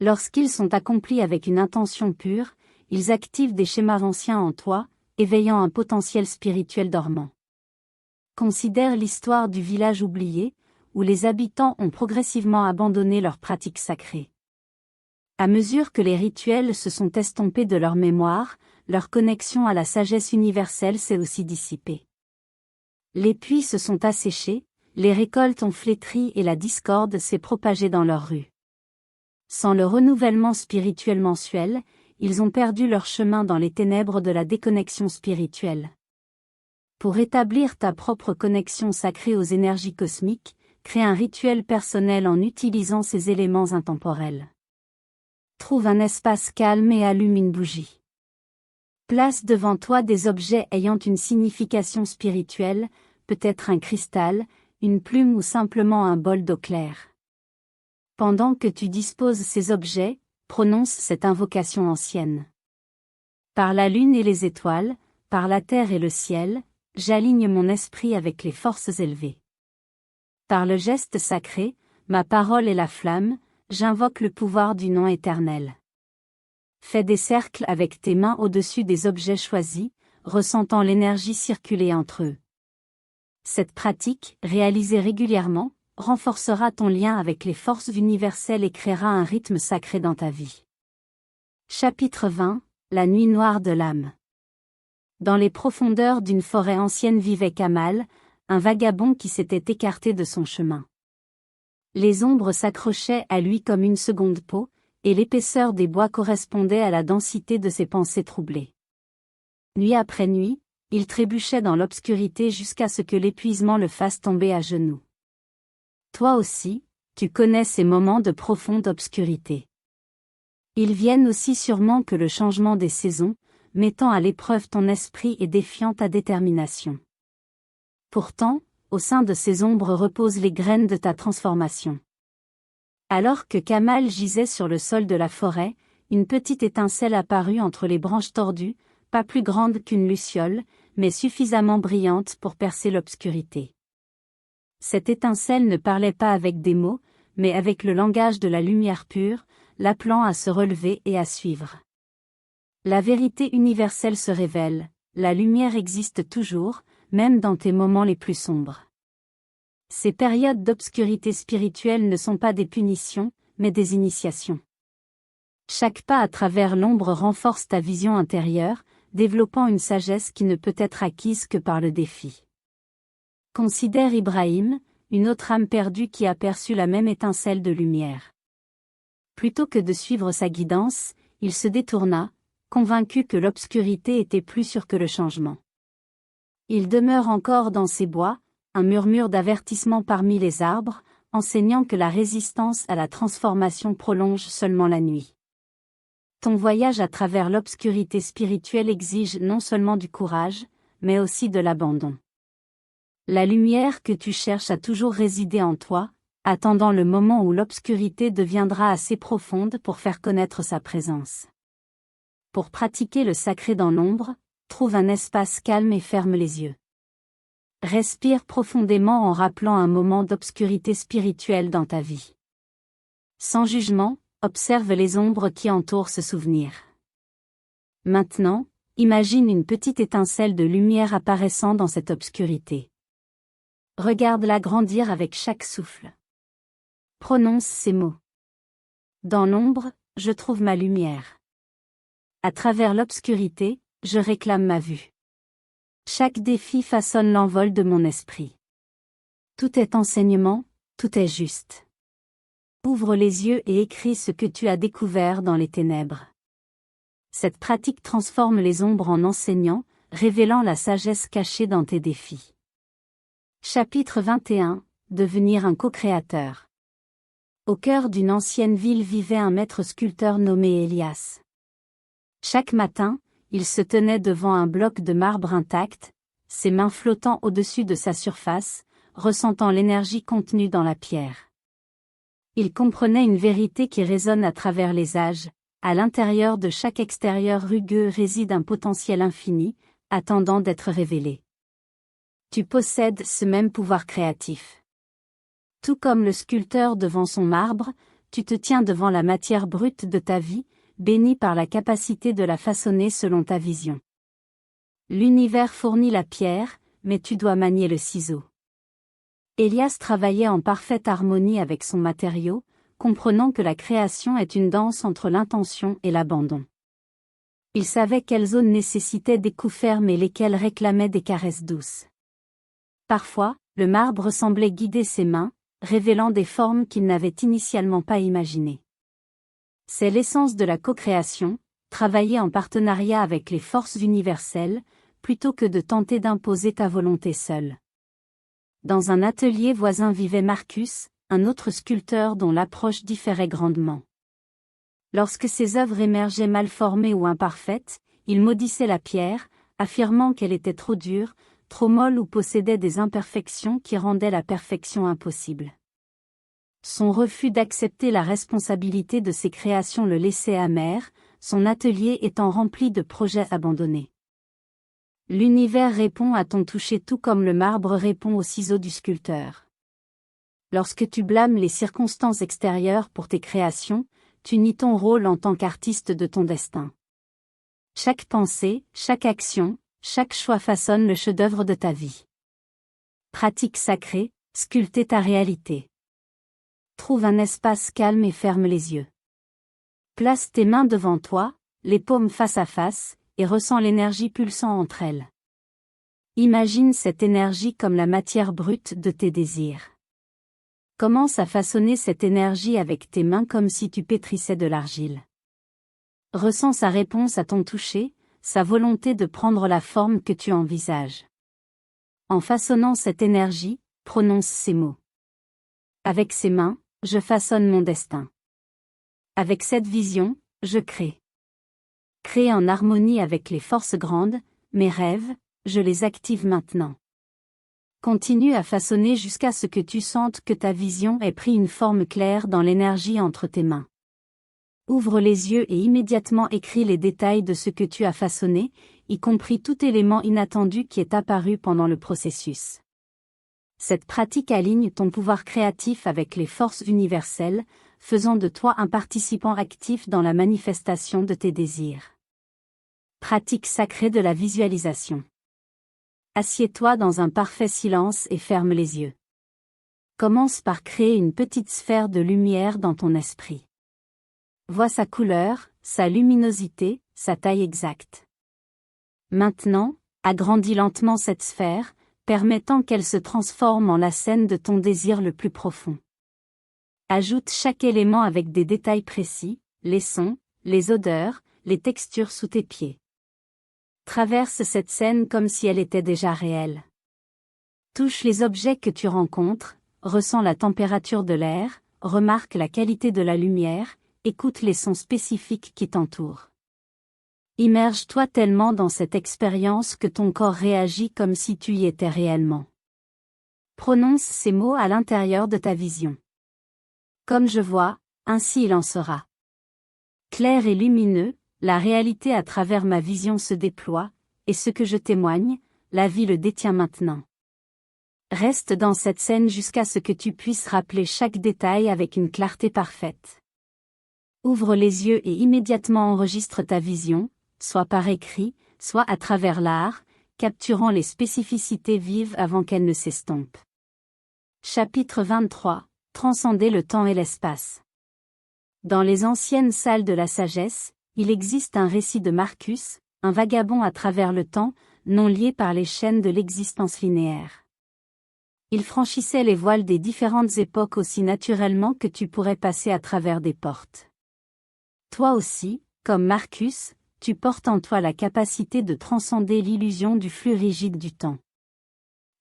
Lorsqu'ils sont accomplis avec une intention pure, ils activent des schémas anciens en toi, éveillant un potentiel spirituel dormant. Considère l'histoire du village oublié, où les habitants ont progressivement abandonné leurs pratiques sacrées. À mesure que les rituels se sont estompés de leur mémoire, leur connexion à la sagesse universelle s'est aussi dissipée. Les puits se sont asséchés, les récoltes ont flétri et la discorde s'est propagée dans leurs rues. Sans le renouvellement spirituel mensuel, ils ont perdu leur chemin dans les ténèbres de la déconnexion spirituelle. Pour établir ta propre connexion sacrée aux énergies cosmiques, crée un rituel personnel en utilisant ces éléments intemporels. Trouve un espace calme et allume une bougie. Place devant toi des objets ayant une signification spirituelle, peut-être un cristal, une plume ou simplement un bol d'eau claire. Pendant que tu disposes ces objets, prononce cette invocation ancienne. Par la lune et les étoiles, par la terre et le ciel, j'aligne mon esprit avec les forces élevées. Par le geste sacré, ma parole est la flamme, j'invoque le pouvoir du nom éternel. Fais des cercles avec tes mains au-dessus des objets choisis, ressentant l'énergie circuler entre eux. Cette pratique, réalisée régulièrement, renforcera ton lien avec les forces universelles et créera un rythme sacré dans ta vie. Chapitre 20. La nuit noire de l'âme. Dans les profondeurs d'une forêt ancienne vivait Kamal, un vagabond qui s'était écarté de son chemin. Les ombres s'accrochaient à lui comme une seconde peau, et l'épaisseur des bois correspondait à la densité de ses pensées troublées. Nuit après nuit, il trébuchait dans l'obscurité jusqu'à ce que l'épuisement le fasse tomber à genoux. Toi aussi, tu connais ces moments de profonde obscurité. Ils viennent aussi sûrement que le changement des saisons, mettant à l'épreuve ton esprit et défiant ta détermination. Pourtant, au sein de ces ombres reposent les graines de ta transformation. Alors que Kamal gisait sur le sol de la forêt, une petite étincelle apparut entre les branches tordues, pas plus grande qu'une luciole, mais suffisamment brillante pour percer l'obscurité. Cette étincelle ne parlait pas avec des mots, mais avec le langage de la lumière pure, l'appelant à se relever et à suivre. La vérité universelle se révèle, la lumière existe toujours, même dans tes moments les plus sombres. Ces périodes d'obscurité spirituelle ne sont pas des punitions, mais des initiations. Chaque pas à travers l'ombre renforce ta vision intérieure, développant une sagesse qui ne peut être acquise que par le défi. Considère Ibrahim, une autre âme perdue qui a perçu la même étincelle de lumière. Plutôt que de suivre sa guidance, il se détourna, convaincu que l'obscurité était plus sûre que le changement. Il demeure encore dans ces bois, un murmure d'avertissement parmi les arbres, enseignant que la résistance à la transformation prolonge seulement la nuit. Ton voyage à travers l'obscurité spirituelle exige non seulement du courage, mais aussi de l'abandon. La lumière que tu cherches a toujours résidé en toi, attendant le moment où l'obscurité deviendra assez profonde pour faire connaître sa présence. Pour pratiquer le sacré dans l'ombre, trouve un espace calme et ferme les yeux. Respire profondément en rappelant un moment d'obscurité spirituelle dans ta vie. Sans jugement, observe les ombres qui entourent ce souvenir. Maintenant, imagine une petite étincelle de lumière apparaissant dans cette obscurité. Regarde-la grandir avec chaque souffle. Prononce ces mots. Dans l'ombre, je trouve ma lumière. À travers l'obscurité, je réclame ma vue. Chaque défi façonne l'envol de mon esprit. Tout est enseignement, tout est juste. Ouvre les yeux et écris ce que tu as découvert dans les ténèbres. Cette pratique transforme les ombres en enseignants, révélant la sagesse cachée dans tes défis. Chapitre 21. Devenir un co-créateur. Au cœur d'une ancienne ville vivait un maître sculpteur nommé Elias. Chaque matin, il se tenait devant un bloc de marbre intact, ses mains flottant au-dessus de sa surface, ressentant l'énergie contenue dans la pierre. Il comprenait une vérité qui résonne à travers les âges, à l'intérieur de chaque extérieur rugueux réside un potentiel infini, attendant d'être révélé. Tu possèdes ce même pouvoir créatif. Tout comme le sculpteur devant son marbre, tu te tiens devant la matière brute de ta vie, béni par la capacité de la façonner selon ta vision. L'univers fournit la pierre, mais tu dois manier le ciseau. Elias travaillait en parfaite harmonie avec son matériau, comprenant que la création est une danse entre l'intention et l'abandon. Il savait quelles zones nécessitaient des coups fermes et lesquelles réclamaient des caresses douces. Parfois, le marbre semblait guider ses mains, révélant des formes qu'il n'avait initialement pas imaginées. C'est l'essence de la co-création, travailler en partenariat avec les forces universelles, plutôt que de tenter d'imposer ta volonté seule. Dans un atelier voisin vivait Marcus, un autre sculpteur dont l'approche différait grandement. Lorsque ses œuvres émergeaient mal formées ou imparfaites, il maudissait la pierre, affirmant qu'elle était trop dure, trop molle ou possédait des imperfections qui rendaient la perfection impossible. Son refus d'accepter la responsabilité de ses créations le laissait amer, son atelier étant rempli de projets abandonnés. L'univers répond à ton toucher tout comme le marbre répond au ciseau du sculpteur. Lorsque tu blâmes les circonstances extérieures pour tes créations, tu nies ton rôle en tant qu'artiste de ton destin. Chaque pensée, chaque action, chaque choix façonne le chef-d'œuvre de ta vie. Pratique sacrée, sculpter ta réalité. Trouve un espace calme et ferme les yeux. Place tes mains devant toi, les paumes face à face, et ressens l'énergie pulsant entre elles. Imagine cette énergie comme la matière brute de tes désirs. Commence à façonner cette énergie avec tes mains comme si tu pétrissais de l'argile. Ressens sa réponse à ton toucher, sa volonté de prendre la forme que tu envisages. En façonnant cette énergie, prononce ces mots. Avec ces mains, je façonne mon destin. Avec cette vision, je crée. Crée en harmonie avec les forces grandes, mes rêves, je les active maintenant. Continue à façonner jusqu'à ce que tu sentes que ta vision ait pris une forme claire dans l'énergie entre tes mains. Ouvre les yeux et immédiatement écris les détails de ce que tu as façonné, y compris tout élément inattendu qui est apparu pendant le processus. Cette pratique aligne ton pouvoir créatif avec les forces universelles, faisant de toi un participant actif dans la manifestation de tes désirs. Pratique sacrée de la visualisation. Assieds-toi dans un parfait silence et ferme les yeux. Commence par créer une petite sphère de lumière dans ton esprit. Vois sa couleur, sa luminosité, sa taille exacte. Maintenant, agrandis lentement cette sphère, permettant qu'elle se transforme en la scène de ton désir le plus profond. Ajoute chaque élément avec des détails précis, les sons, les odeurs, les textures sous tes pieds. Traverse cette scène comme si elle était déjà réelle. Touche les objets que tu rencontres, ressens la température de l'air, remarque la qualité de la lumière, écoute les sons spécifiques qui t'entourent. Immerge-toi tellement dans cette expérience que ton corps réagit comme si tu y étais réellement. Prononce ces mots à l'intérieur de ta vision. Comme je vois, ainsi il en sera. Clair et lumineux, la réalité à travers ma vision se déploie, et ce que je témoigne, la vie le détient maintenant. Reste dans cette scène jusqu'à ce que tu puisses rappeler chaque détail avec une clarté parfaite. Ouvre les yeux et immédiatement enregistre ta vision, soit par écrit, soit à travers l'art, capturant les spécificités vives avant qu'elles ne s'estompent. Chapitre 23. Transcender le temps et l'espace. Dans les anciennes salles de la sagesse, il existe un récit de Marcus, un vagabond à travers le temps, non lié par les chaînes de l'existence linéaire. Il franchissait les voiles des différentes époques aussi naturellement que tu pourrais passer à travers des portes. Toi aussi, comme Marcus, tu portes en toi la capacité de transcender l'illusion du flux rigide du temps.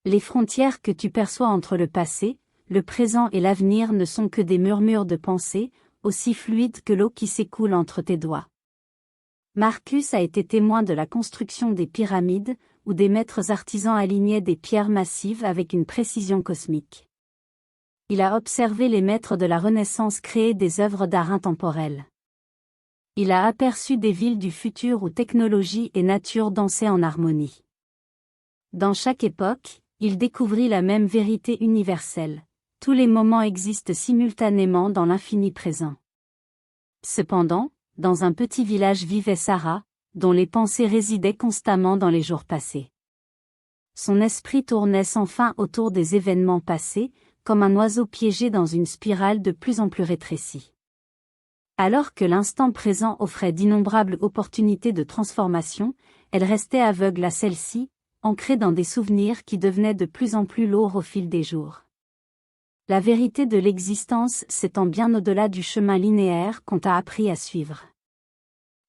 Les frontières que tu perçois entre le passé, le présent et l'avenir ne sont que des murmures de pensée, aussi fluides que l'eau qui s'écoule entre tes doigts. Marcus a été témoin de la construction des pyramides, où des maîtres artisans alignaient des pierres massives avec une précision cosmique. Il a observé les maîtres de la Renaissance créer des œuvres d'art intemporelles. Il a aperçu des villes du futur où technologie et nature dansaient en harmonie. Dans chaque époque, il découvrit la même vérité universelle. Tous les moments existent simultanément dans l'infini présent. Cependant, dans un petit village vivait Sarah, dont les pensées résidaient constamment dans les jours passés. Son esprit tournait sans fin autour des événements passés, comme un oiseau piégé dans une spirale de plus en plus rétrécie. Alors que l'instant présent offrait d'innombrables opportunités de transformation, elle restait aveugle à celle-ci, ancrée dans des souvenirs qui devenaient de plus en plus lourds au fil des jours. La vérité de l'existence s'étend bien au-delà du chemin linéaire qu'on t'a appris à suivre.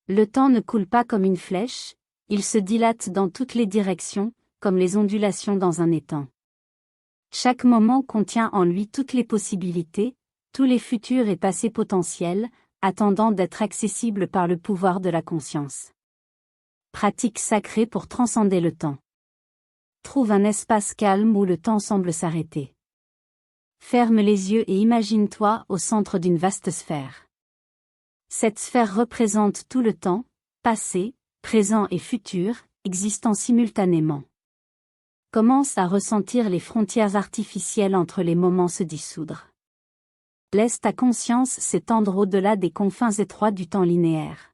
Le temps ne coule pas comme une flèche, il se dilate dans toutes les directions, comme les ondulations dans un étang. Chaque moment contient en lui toutes les possibilités, tous les futurs et passés potentiels, attendant d'être accessibles par le pouvoir de la conscience. Pratique sacrée pour transcender le temps. Trouve un espace calme où le temps semble s'arrêter. Ferme les yeux et imagine-toi au centre d'une vaste sphère. Cette sphère représente tout le temps, passé, présent et futur, existant simultanément. Commence à ressentir les frontières artificielles entre les moments se dissoudre. Laisse ta conscience s'étendre au-delà des confins étroits du temps linéaire.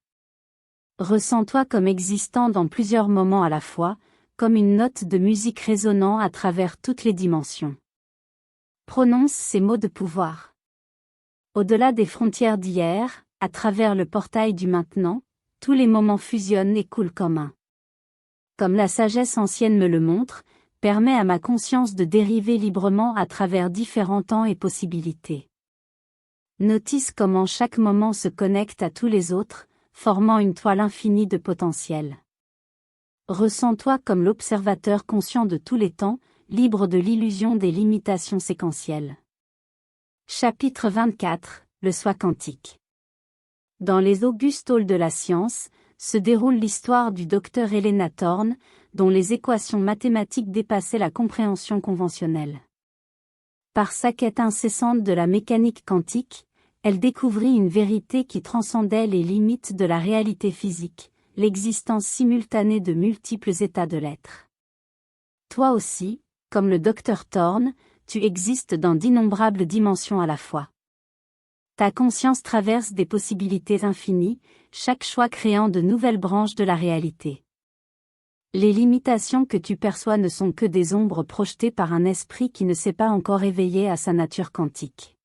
Ressens-toi comme existant dans plusieurs moments à la fois, comme une note de musique résonnant à travers toutes les dimensions. Prononce ces mots de pouvoir. Au-delà des frontières d'hier, à travers le portail du maintenant, tous les moments fusionnent et coulent comme un. Comme la sagesse ancienne me le montre, permet à ma conscience de dériver librement à travers différents temps et possibilités. Notice comment chaque moment se connecte à tous les autres, formant une toile infinie de potentiel. Ressens-toi comme l'observateur conscient de tous les temps, libre de l'illusion des limitations séquentielles. Chapitre 24. Le soi quantique. Dans les augustes halls de la science, se déroule l'histoire du docteur Helena Thorne, dont les équations mathématiques dépassaient la compréhension conventionnelle. Par sa quête incessante de la mécanique quantique, elle découvrit une vérité qui transcendait les limites de la réalité physique, l'existence simultanée de multiples états de l'être. Toi aussi, comme le docteur Thorne, tu existes dans d'innombrables dimensions à la fois. Ta conscience traverse des possibilités infinies, chaque choix créant de nouvelles branches de la réalité. Les limitations que tu perçois ne sont que des ombres projetées par un esprit qui ne s'est pas encore éveillé à sa nature quantique.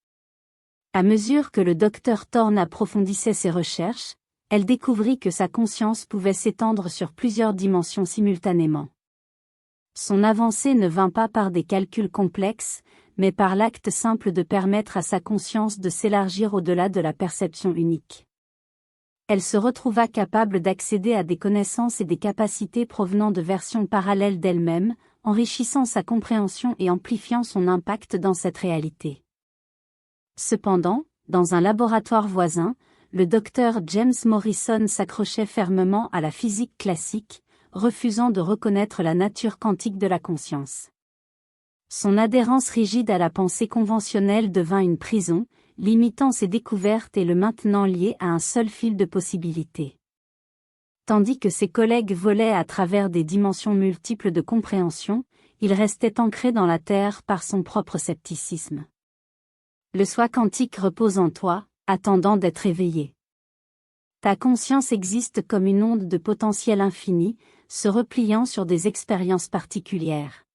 À mesure que le docteur Thorne approfondissait ses recherches, elle découvrit que sa conscience pouvait s'étendre sur plusieurs dimensions simultanément. Son avancée ne vint pas par des calculs complexes, mais par l'acte simple de permettre à sa conscience de s'élargir au-delà de la perception unique. Elle se retrouva capable d'accéder à des connaissances et des capacités provenant de versions parallèles d'elle-même, enrichissant sa compréhension et amplifiant son impact dans cette réalité. Cependant, dans un laboratoire voisin, le docteur James Morrison s'accrochait fermement à la physique classique, refusant de reconnaître la nature quantique de la conscience. Son adhérence rigide à la pensée conventionnelle devint une prison, limitant ses découvertes et le maintenant lié à un seul fil de possibilités. Tandis que ses collègues volaient à travers des dimensions multiples de compréhension, il restait ancré dans la terre par son propre scepticisme. Le soi quantique repose en toi, attendant d'être éveillé. Ta conscience existe comme une onde de potentiel infini, se repliant sur des expériences particulières.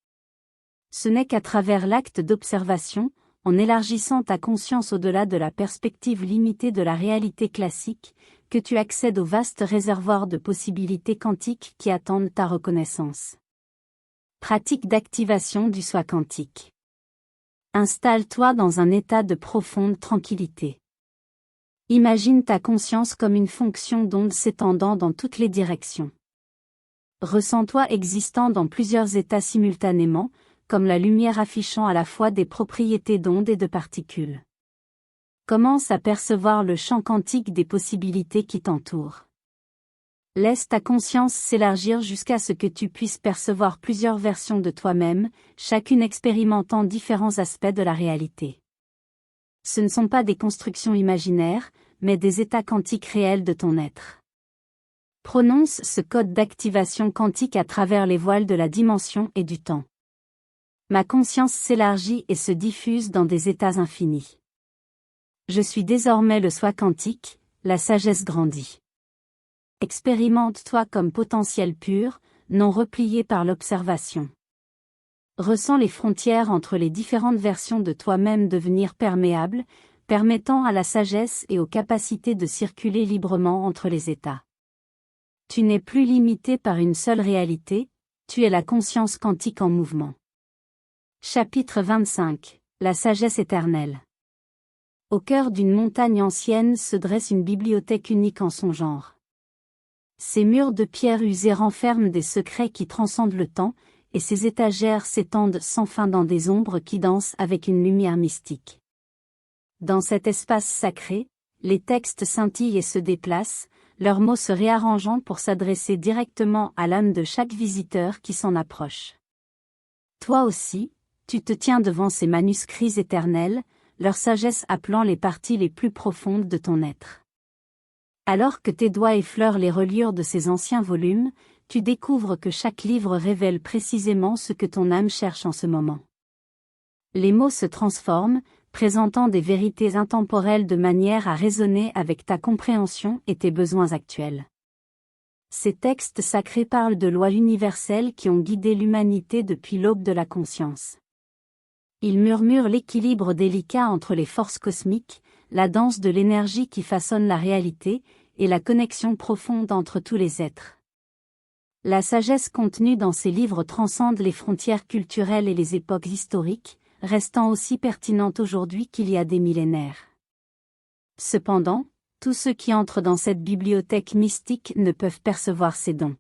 Ce n'est qu'à travers l'acte d'observation, en élargissant ta conscience au-delà de la perspective limitée de la réalité classique, que tu accèdes au vaste réservoir de possibilités quantiques qui attendent ta reconnaissance. Pratique d'activation du soi quantique. Installe-toi dans un état de profonde tranquillité. Imagine ta conscience comme une fonction d'onde s'étendant dans toutes les directions. Ressens-toi existant dans plusieurs états simultanément, comme la lumière affichant à la fois des propriétés d'ondes et de particules. Commence à percevoir le champ quantique des possibilités qui t'entourent. Laisse ta conscience s'élargir jusqu'à ce que tu puisses percevoir plusieurs versions de toi-même, chacune expérimentant différents aspects de la réalité. Ce ne sont pas des constructions imaginaires, mais des états quantiques réels de ton être. Prononce ce code d'activation quantique à travers les voiles de la dimension et du temps. Ma conscience s'élargit et se diffuse dans des états infinis. Je suis désormais le soi quantique, la sagesse grandit. Expérimente-toi comme potentiel pur, non replié par l'observation. Ressens les frontières entre les différentes versions de toi-même devenir perméables, permettant à la sagesse et aux capacités de circuler librement entre les états. Tu n'es plus limité par une seule réalité, tu es la conscience quantique en mouvement. Chapitre 25. La sagesse éternelle. Au cœur d'une montagne ancienne se dresse une bibliothèque unique en son genre. Ses murs de pierre usée renferment des secrets qui transcendent le temps, et ses étagères s'étendent sans fin dans des ombres qui dansent avec une lumière mystique. Dans cet espace sacré, les textes scintillent et se déplacent, leurs mots se réarrangeant pour s'adresser directement à l'âme de chaque visiteur qui s'en approche. Toi aussi, tu te tiens devant ces manuscrits éternels, leur sagesse appelant les parties les plus profondes de ton être. Alors que tes doigts effleurent les reliures de ces anciens volumes, tu découvres que chaque livre révèle précisément ce que ton âme cherche en ce moment. Les mots se transforment, présentant des vérités intemporelles de manière à résonner avec ta compréhension et tes besoins actuels. Ces textes sacrés parlent de lois universelles qui ont guidé l'humanité depuis l'aube de la conscience. Ils murmurent l'équilibre délicat entre les forces cosmiques, la danse de l'énergie qui façonne la réalité, et la connexion profonde entre tous les êtres. La sagesse contenue dans ces livres transcende les frontières culturelles et les époques historiques, restant aussi pertinente aujourd'hui qu'il y a des millénaires. Cependant, tous ceux qui entrent dans cette bibliothèque mystique ne peuvent percevoir ces dons.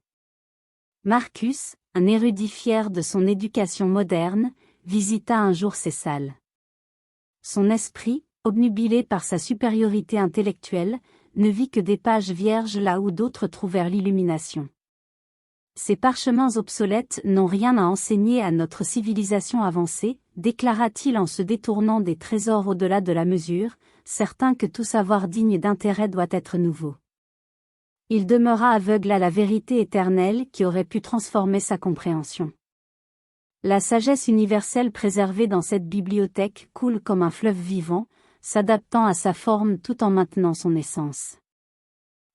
Marcus, un érudit fier de son éducation moderne, visita un jour ces salles. Son esprit, obnubilé par sa supériorité intellectuelle, ne vit que des pages vierges là où d'autres trouvèrent l'illumination. Ces parchemins obsolètes n'ont rien à enseigner à notre civilisation avancée, déclara-t-il en se détournant des trésors au-delà de la mesure, certain que tout savoir digne d'intérêt doit être nouveau. Il demeura aveugle à la vérité éternelle qui aurait pu transformer sa compréhension. La sagesse universelle préservée dans cette bibliothèque coule comme un fleuve vivant, s'adaptant à sa forme tout en maintenant son essence.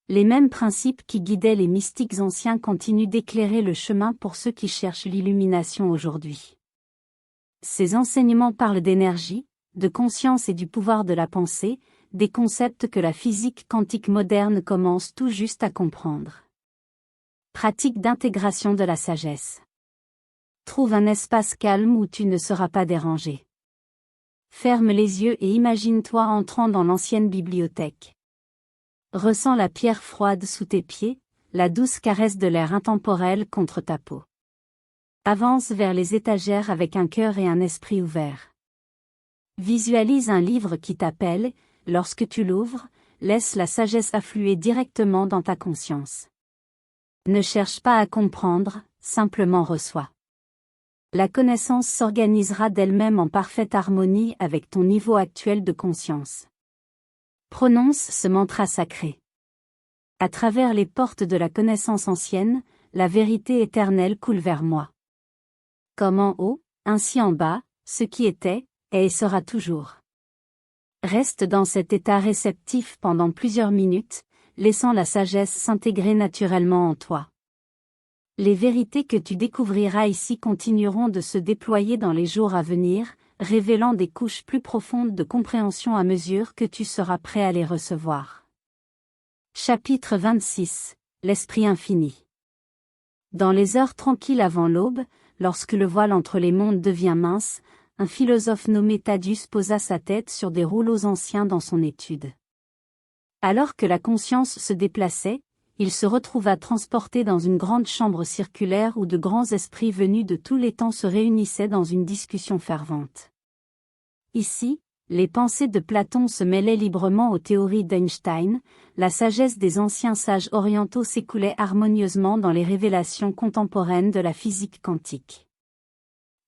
Les mêmes principes qui guidaient les mystiques anciens continuent d'éclairer le chemin pour ceux qui cherchent l'illumination aujourd'hui. Ces enseignements parlent d'énergie, de conscience et du pouvoir de la pensée, des concepts que la physique quantique moderne commence tout juste à comprendre. Pratique d'intégration de la sagesse. Trouve un espace calme où tu ne seras pas dérangé. Ferme les yeux et imagine-toi entrant dans l'ancienne bibliothèque. Ressens la pierre froide sous tes pieds, la douce caresse de l'air intemporel contre ta peau. Avance vers les étagères avec un cœur et un esprit ouverts. Visualise un livre qui t'appelle, lorsque tu l'ouvres, laisse la sagesse affluer directement dans ta conscience. Ne cherche pas à comprendre, simplement reçois. La connaissance s'organisera d'elle-même en parfaite harmonie avec ton niveau actuel de conscience. Prononce ce mantra sacré. À travers les portes de la connaissance ancienne, la vérité éternelle coule vers moi. Comme en haut, ainsi en bas, ce qui était, est et sera toujours. Reste dans cet état réceptif pendant plusieurs minutes, laissant la sagesse s'intégrer naturellement en toi. Les vérités que tu découvriras ici continueront de se déployer dans les jours à venir, révélant des couches plus profondes de compréhension à mesure que tu seras prêt à les recevoir. Chapitre 26. L'Esprit infini. Dans les heures tranquilles avant l'aube, lorsque le voile entre les mondes devient mince, un philosophe nommé Thaddeus posa sa tête sur des rouleaux anciens dans son étude. Alors que la conscience se déplaçait, il se retrouva transporté dans une grande chambre circulaire où de grands esprits venus de tous les temps se réunissaient dans une discussion fervente. Ici, les pensées de Platon se mêlaient librement aux théories d'Einstein, la sagesse des anciens sages orientaux s'écoulait harmonieusement dans les révélations contemporaines de la physique quantique.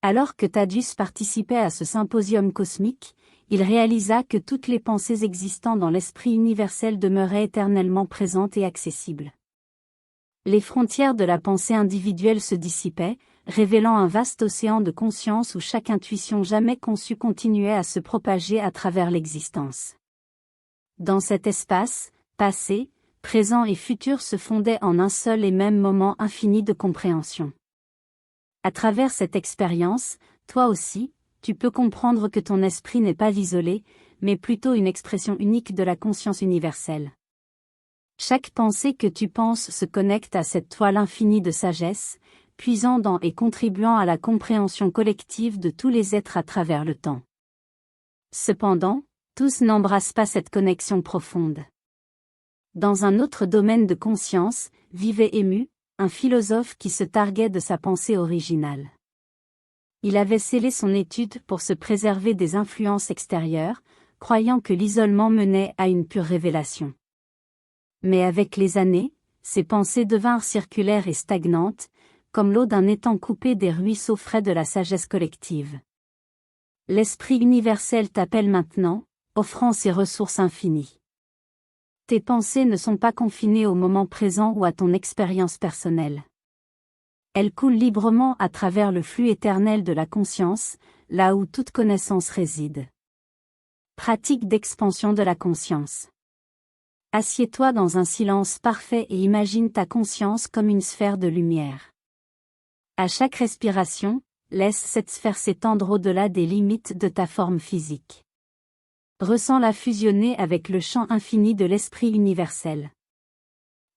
Alors que Thaddeus participait à ce symposium cosmique, il réalisa que toutes les pensées existant dans l'esprit universel demeuraient éternellement présentes et accessibles. Les frontières de la pensée individuelle se dissipaient, révélant un vaste océan de conscience où chaque intuition jamais conçue continuait à se propager à travers l'existence. Dans cet espace, passé, présent et futur se fondaient en un seul et même moment infini de compréhension. À travers cette expérience, toi aussi, tu peux comprendre que ton esprit n'est pas isolé, mais plutôt une expression unique de la conscience universelle. Chaque pensée que tu penses se connecte à cette toile infinie de sagesse, puisant dans et contribuant à la compréhension collective de tous les êtres à travers le temps. Cependant, tous n'embrassent pas cette connexion profonde. Dans un autre domaine de conscience, vivait ému, un philosophe qui se targuait de sa pensée originale. Il avait scellé son étude pour se préserver des influences extérieures, croyant que l'isolement menait à une pure révélation. Mais avec les années, ses pensées devinrent circulaires et stagnantes, comme l'eau d'un étang coupé des ruisseaux frais de la sagesse collective. L'Esprit universel t'appelle maintenant, offrant ses ressources infinies. Tes pensées ne sont pas confinées au moment présent ou à ton expérience personnelle. Elles coulent librement à travers le flux éternel de la conscience, là où toute connaissance réside. Pratique d'expansion de la conscience. Assieds-toi dans un silence parfait et imagine ta conscience comme une sphère de lumière. À chaque respiration, laisse cette sphère s'étendre au-delà des limites de ta forme physique. Ressens-la fusionner avec le champ infini de l'esprit universel.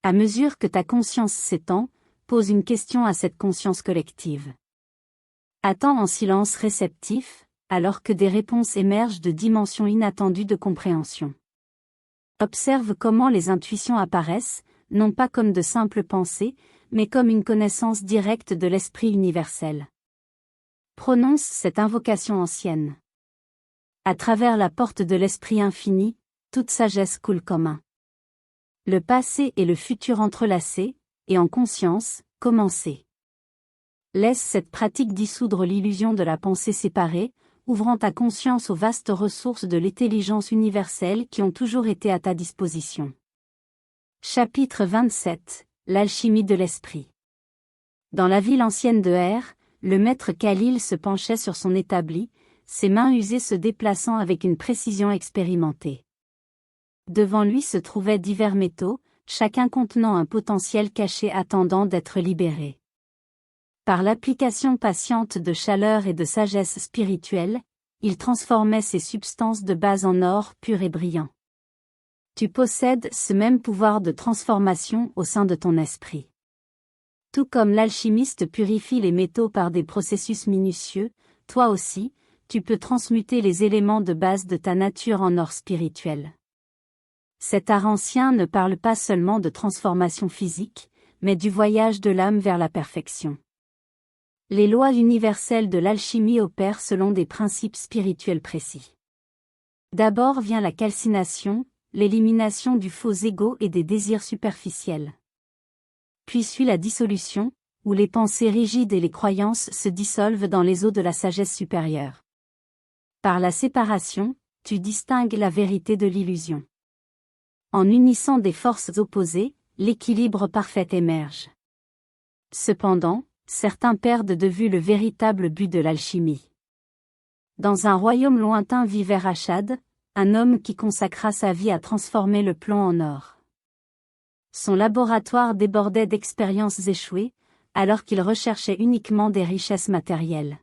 À mesure que ta conscience s'étend, pose une question à cette conscience collective. Attends en silence réceptif, alors que des réponses émergent de dimensions inattendues de compréhension. Observe comment les intuitions apparaissent, non pas comme de simples pensées, mais comme une connaissance directe de l'esprit universel. Prononce cette invocation ancienne. À travers la porte de l'esprit infini, toute sagesse coule comme un Le passé et le futur entrelacés, et en conscience, commencés. Laisse cette pratique dissoudre l'illusion de la pensée séparée, ouvrant ta conscience aux vastes ressources de l'intelligence universelle qui ont toujours été à ta disposition. Chapitre 27. L'alchimie de l'esprit. Dans la ville ancienne de Er, le maître Khalil se penchait sur son établi, ses mains usées se déplaçant avec une précision expérimentée. Devant lui se trouvaient divers métaux, chacun contenant un potentiel caché attendant d'être libéré. Par l'application patiente de chaleur et de sagesse spirituelle, il transformait ces substances de base en or pur et brillant. Tu possèdes ce même pouvoir de transformation au sein de ton esprit. Tout comme l'alchimiste purifie les métaux par des processus minutieux, toi aussi, tu peux transmuter les éléments de base de ta nature en or spirituel. Cet art ancien ne parle pas seulement de transformation physique, mais du voyage de l'âme vers la perfection. Les lois universelles de l'alchimie opèrent selon des principes spirituels précis. D'abord vient la calcination, l'élimination du faux ego et des désirs superficiels. Puis suit la dissolution, où les pensées rigides et les croyances se dissolvent dans les eaux de la sagesse supérieure. Par la séparation, tu distingues la vérité de l'illusion. En unissant des forces opposées, l'équilibre parfait émerge. Cependant, certains perdent de vue le véritable but de l'alchimie. Dans un royaume lointain vivait Rachad, un homme qui consacra sa vie à transformer le plomb en or. Son laboratoire débordait d'expériences échouées, alors qu'il recherchait uniquement des richesses matérielles.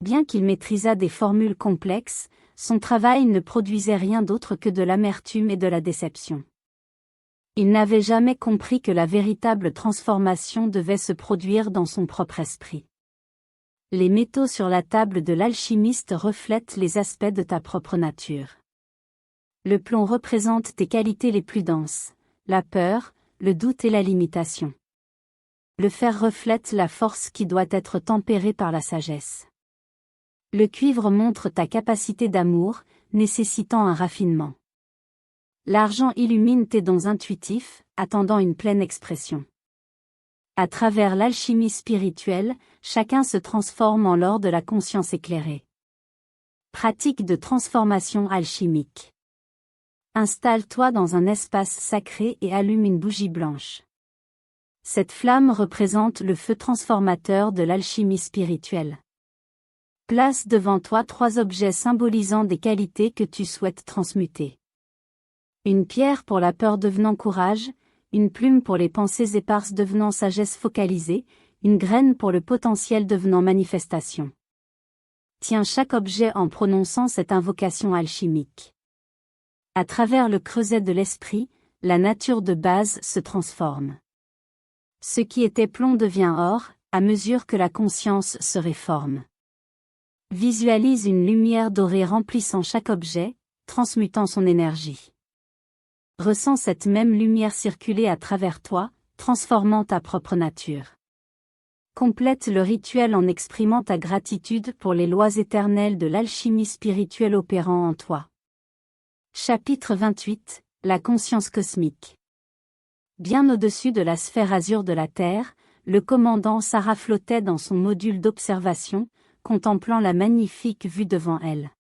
Bien qu'il maîtrisât des formules complexes, son travail ne produisait rien d'autre que de l'amertume et de la déception. Il n'avait jamais compris que la véritable transformation devait se produire dans son propre esprit. Les métaux sur la table de l'alchimiste reflètent les aspects de ta propre nature. Le plomb représente tes qualités les plus denses, la peur, le doute et la limitation. Le fer reflète la force qui doit être tempérée par la sagesse. Le cuivre montre ta capacité d'amour, nécessitant un raffinement. L'argent illumine tes dons intuitifs, attendant une pleine expression. À travers l'alchimie spirituelle, chacun se transforme en l'or de la conscience éclairée. Pratique de transformation alchimique. Installe-toi dans un espace sacré et allume une bougie blanche. Cette flamme représente le feu transformateur de l'alchimie spirituelle. Place devant toi 3 objets symbolisant des qualités que tu souhaites transmuter. Une pierre pour la peur devenant courage, une plume pour les pensées éparses devenant sagesse focalisée, une graine pour le potentiel devenant manifestation. Tiens chaque objet en prononçant cette invocation alchimique. À travers le creuset de l'esprit, la nature de base se transforme. Ce qui était plomb devient or, à mesure que la conscience se réforme. Visualise une lumière dorée remplissant chaque objet, transmutant son énergie. Ressens cette même lumière circuler à travers toi, transformant ta propre nature. Complète le rituel en exprimant ta gratitude pour les lois éternelles de l'alchimie spirituelle opérant en toi. Chapitre 28. La conscience cosmique. Bien au-dessus de la sphère azur de la Terre, le commandant Sarah flottait dans son module d'observation, contemplant la magnifique vue devant elle.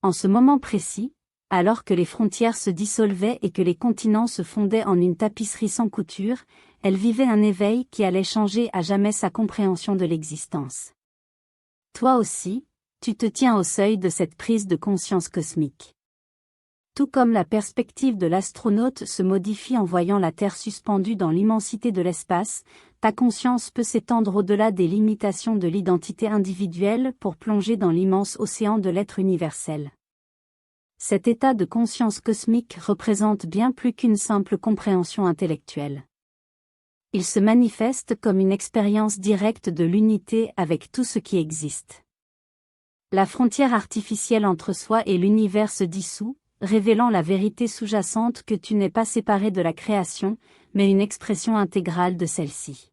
En ce moment précis, alors que les frontières se dissolvaient et que les continents se fondaient en une tapisserie sans couture, elle vivait un éveil qui allait changer à jamais sa compréhension de l'existence. Toi aussi, tu te tiens au seuil de cette prise de conscience cosmique. Tout comme la perspective de l'astronaute se modifie en voyant la Terre suspendue dans l'immensité de l'espace, ta conscience peut s'étendre au-delà des limitations de l'identité individuelle pour plonger dans l'immense océan de l'être universel. Cet état de conscience cosmique représente bien plus qu'une simple compréhension intellectuelle. Il se manifeste comme une expérience directe de l'unité avec tout ce qui existe. La frontière artificielle entre soi et l'univers se dissout, révélant la vérité sous-jacente que tu n'es pas séparé de la création, mais une expression intégrale de celle-ci.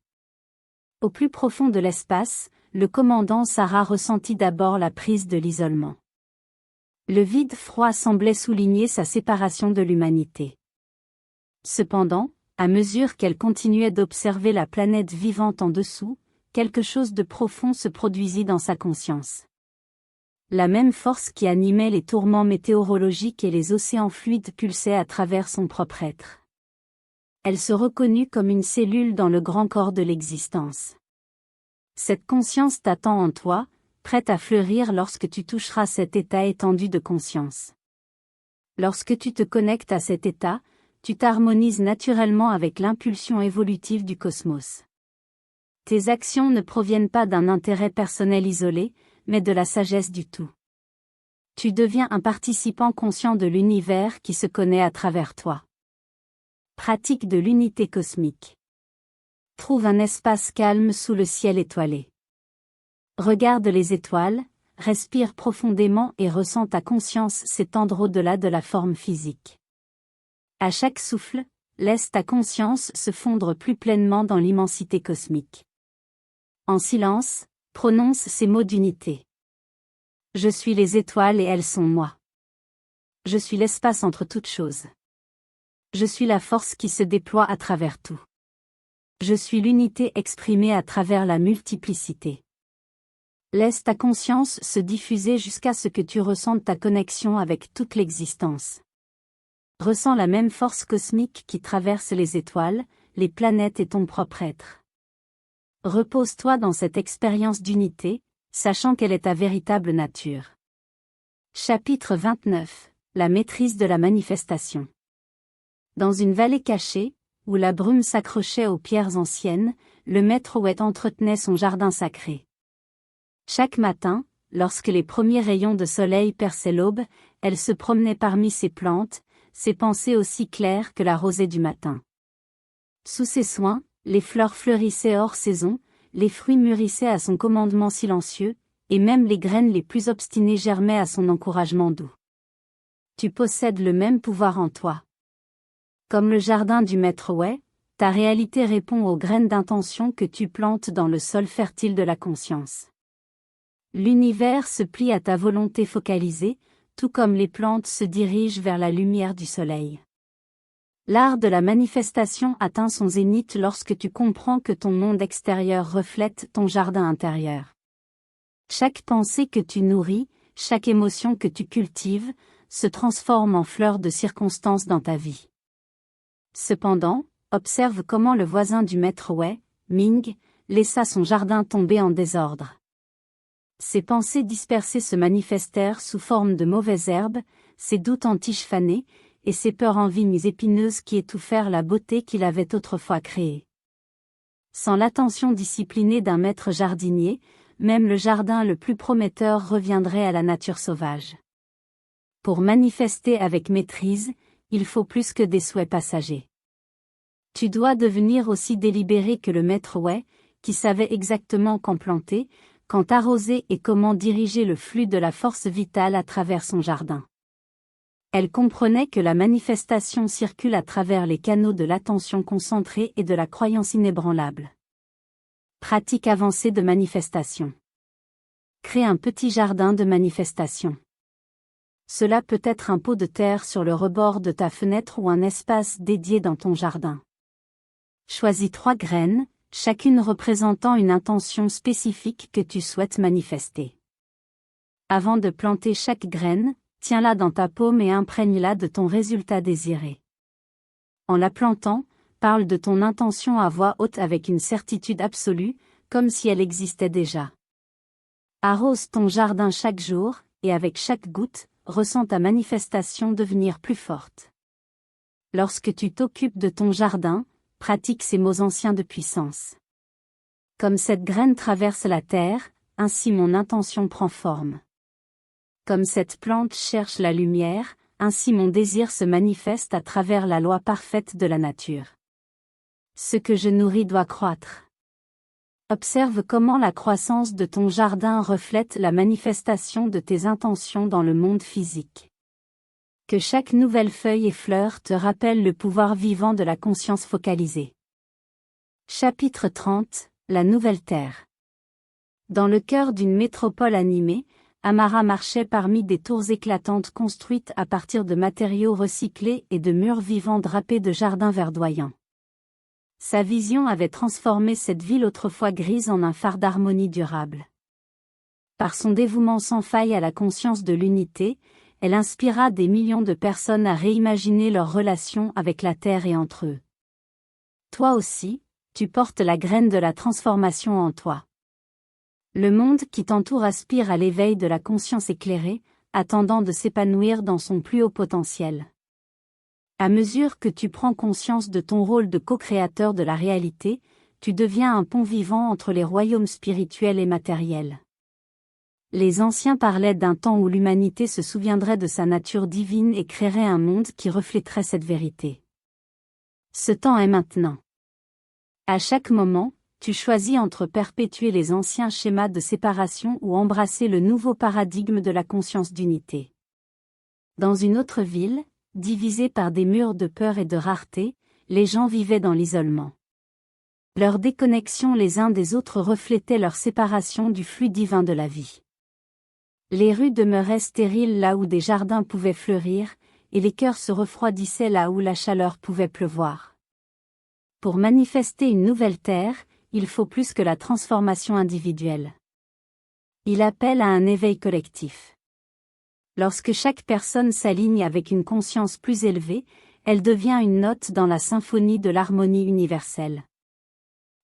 Au plus profond de l'espace, le commandant Sarah ressentit d'abord la prise de l'isolement. Le vide froid semblait souligner sa séparation de l'humanité. Cependant, à mesure qu'elle continuait d'observer la planète vivante en dessous, quelque chose de profond se produisit dans sa conscience. La même force qui animait les tourments météorologiques et les océans fluides pulsait à travers son propre être. Elle se reconnut comme une cellule dans le grand corps de l'existence. Cette conscience t'attend en toi, prête à fleurir lorsque tu toucheras cet état étendu de conscience. Lorsque tu te connectes à cet état, tu t'harmonises naturellement avec l'impulsion évolutive du cosmos. Tes actions ne proviennent pas d'un intérêt personnel isolé, mais de la sagesse du tout. Tu deviens un participant conscient de l'univers qui se connaît à travers toi. Pratique de l'unité cosmique. Trouve un espace calme sous le ciel étoilé. Regarde les étoiles, respire profondément et ressens ta conscience s'étendre au-delà de la forme physique. À chaque souffle, laisse ta conscience se fondre plus pleinement dans l'immensité cosmique. En silence, prononce ces mots d'unité. Je suis les étoiles et elles sont moi. Je suis l'espace entre toutes choses. Je suis la force qui se déploie à travers tout. Je suis l'unité exprimée à travers la multiplicité. Laisse ta conscience se diffuser jusqu'à ce que tu ressentes ta connexion avec toute l'existence. Ressens la même force cosmique qui traverse les étoiles, les planètes et ton propre être. Repose-toi dans cette expérience d'unité, sachant qu'elle est ta véritable nature. Chapitre 29. La maîtrise de la manifestation. Dans une vallée cachée, où la brume s'accrochait aux pierres anciennes, le maître Oued entretenait son jardin sacré. Chaque matin, lorsque les premiers rayons de soleil perçaient l'aube, elle se promenait parmi ses plantes, ses pensées aussi claires que la rosée du matin. Sous ses soins, les fleurs fleurissaient hors saison, les fruits mûrissaient à son commandement silencieux, et même les graines les plus obstinées germaient à son encouragement doux. Tu possèdes le même pouvoir en toi. Comme le jardin du maître Oued, ta réalité répond aux graines d'intention que tu plantes dans le sol fertile de la conscience. L'univers se plie à ta volonté focalisée, tout comme les plantes se dirigent vers la lumière du soleil. L'art de la manifestation atteint son zénith lorsque tu comprends que ton monde extérieur reflète ton jardin intérieur. Chaque pensée que tu nourris, chaque émotion que tu cultives, se transforme en fleurs de circonstances dans ta vie. Cependant, observe comment le voisin du maître Oued, Ming, laissa son jardin tomber en désordre. Ses pensées dispersées se manifestèrent sous forme de mauvaises herbes, ses doutes en tiges fanées, et ses peurs en vignes épineuses qui étouffèrent la beauté qu'il avait autrefois créée. Sans l'attention disciplinée d'un maître jardinier, même le jardin le plus prometteur reviendrait à la nature sauvage. Pour manifester avec maîtrise, il faut plus que des souhaits passagers. Tu dois devenir aussi délibéré que le maître Oued, qui savait exactement quand planter, quand arroser et comment diriger le flux de la force vitale à travers son jardin. Elle comprenait que la manifestation circule à travers les canaux de l'attention concentrée et de la croyance inébranlable. Pratique avancée de manifestation. Crée un petit jardin de manifestation. Cela peut être un pot de terre sur le rebord de ta fenêtre ou un espace dédié dans ton jardin. Choisis 3 graines, chacune représentant une intention spécifique que tu souhaites manifester. Avant de planter chaque graine, tiens-la dans ta paume et imprègne-la de ton résultat désiré. En la plantant, parle de ton intention à voix haute avec une certitude absolue, comme si elle existait déjà. Arrose ton jardin chaque jour, et avec chaque goutte, ressens ta manifestation devenir plus forte. Lorsque tu t'occupes de ton jardin, pratique ces mots anciens de puissance. Comme cette graine traverse la terre, ainsi mon intention prend forme. Comme cette plante cherche la lumière, ainsi mon désir se manifeste à travers la loi parfaite de la nature. Ce que je nourris doit croître. Observe comment la croissance de ton jardin reflète la manifestation de tes intentions dans le monde physique. Que chaque nouvelle feuille et fleur te rappelle le pouvoir vivant de la conscience focalisée. Chapitre 30. La nouvelle Terre. Dans le cœur d'une métropole animée, Amara marchait parmi des tours éclatantes construites à partir de matériaux recyclés et de murs vivants drapés de jardins verdoyants. Sa vision avait transformé cette ville autrefois grise en un phare d'harmonie durable. Par son dévouement sans faille à la conscience de l'unité, elle inspira des millions de personnes à réimaginer leurs relations avec la terre et entre eux. Toi aussi, tu portes la graine de la transformation en toi. Le monde qui t'entoure aspire à l'éveil de la conscience éclairée, attendant de s'épanouir dans son plus haut potentiel. À mesure que tu prends conscience de ton rôle de co-créateur de la réalité, tu deviens un pont vivant entre les royaumes spirituels et matériels. Les anciens parlaient d'un temps où l'humanité se souviendrait de sa nature divine et créerait un monde qui reflèterait cette vérité. Ce temps est maintenant. À chaque moment, tu choisis entre perpétuer les anciens schémas de séparation ou embrasser le nouveau paradigme de la conscience d'unité. Dans une autre ville, divisée par des murs de peur et de rareté, les gens vivaient dans l'isolement. Leur déconnexion les uns des autres reflétait leur séparation du flux divin de la vie. Les rues demeuraient stériles là où des jardins pouvaient fleurir, et les cœurs se refroidissaient là où la chaleur pouvait pleuvoir. Pour manifester une nouvelle terre, il faut plus que la transformation individuelle. Il appelle à un éveil collectif. Lorsque chaque personne s'aligne avec une conscience plus élevée, elle devient une note dans la symphonie de l'harmonie universelle.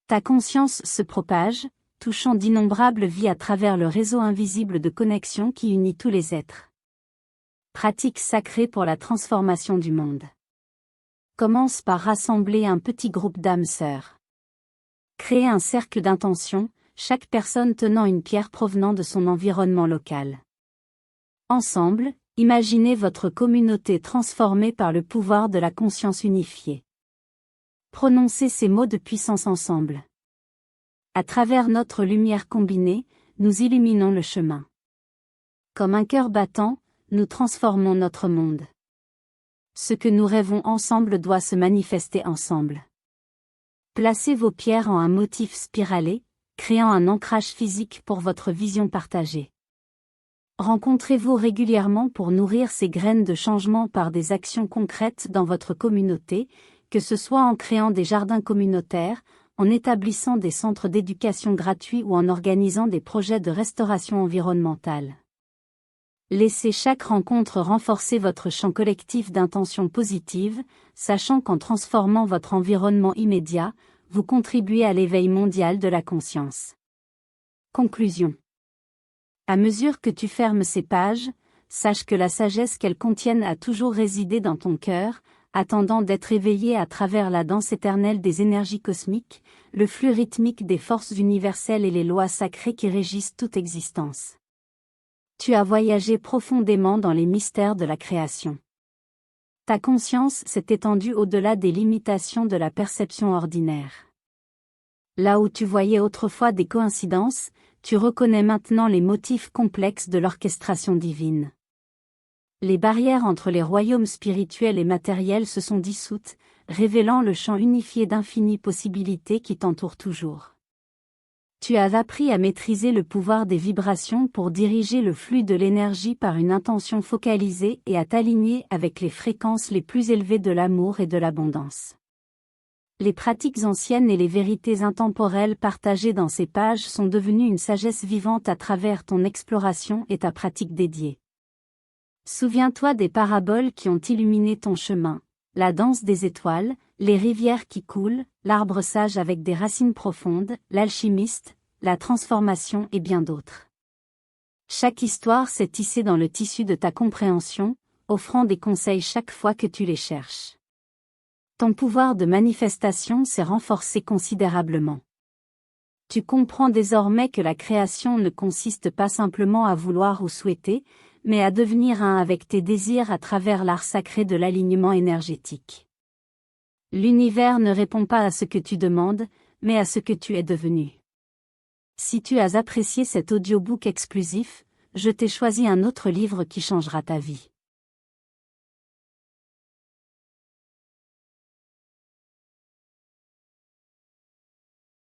Ta conscience se propage, touchant d'innombrables vies à travers le réseau invisible de connexion qui unit tous les êtres. Pratique sacrée pour la transformation du monde. Commence par rassembler un petit groupe d'âmes sœurs. Créez un cercle d'intention, chaque personne tenant une pierre provenant de son environnement local. Ensemble, imaginez votre communauté transformée par le pouvoir de la conscience unifiée. Prononcez ces mots de puissance ensemble. À travers notre lumière combinée, nous illuminons le chemin. Comme un cœur battant, nous transformons notre monde. Ce que nous rêvons ensemble doit se manifester ensemble. Placez vos pierres en un motif spiralé, créant un ancrage physique pour votre vision partagée. Rencontrez-vous régulièrement pour nourrir ces graines de changement par des actions concrètes dans votre communauté, que ce soit en créant des jardins communautaires, en établissant des centres d'éducation gratuits ou en organisant des projets de restauration environnementale. Laissez chaque rencontre renforcer votre champ collectif d'intentions positives, sachant qu'en transformant votre environnement immédiat, vous contribuez à l'éveil mondial de la conscience. Conclusion. À mesure que tu fermes ces pages, sache que la sagesse qu'elles contiennent a toujours résidé dans ton cœur, attendant d'être éveillée à travers la danse éternelle des énergies cosmiques, le flux rythmique des forces universelles et les lois sacrées qui régissent toute existence. Tu as voyagé profondément dans les mystères de la création. Ta conscience s'est étendue au-delà des limitations de la perception ordinaire. Là où tu voyais autrefois des coïncidences, tu reconnais maintenant les motifs complexes de l'orchestration divine. Les barrières entre les royaumes spirituels et matériels se sont dissoutes, révélant le champ unifié d'infinies possibilités qui t'entourent toujours. Tu as appris à maîtriser le pouvoir des vibrations pour diriger le flux de l'énergie par une intention focalisée et à t'aligner avec les fréquences les plus élevées de l'amour et de l'abondance. Les pratiques anciennes et les vérités intemporelles partagées dans ces pages sont devenues une sagesse vivante à travers ton exploration et ta pratique dédiée. Souviens-toi des paraboles qui ont illuminé ton chemin, la danse des étoiles, les rivières qui coulent, l'arbre sage avec des racines profondes, l'alchimiste, la transformation et bien d'autres. Chaque histoire s'est tissée dans le tissu de ta compréhension, offrant des conseils chaque fois que tu les cherches. Ton pouvoir de manifestation s'est renforcé considérablement. Tu comprends désormais que la création ne consiste pas simplement à vouloir ou souhaiter, mais à devenir un avec tes désirs à travers l'art sacré de l'alignement énergétique. L'univers ne répond pas à ce que tu demandes, mais à ce que tu es devenu. Si tu as apprécié cet audiobook exclusif, je t'ai choisi un autre livre qui changera ta vie.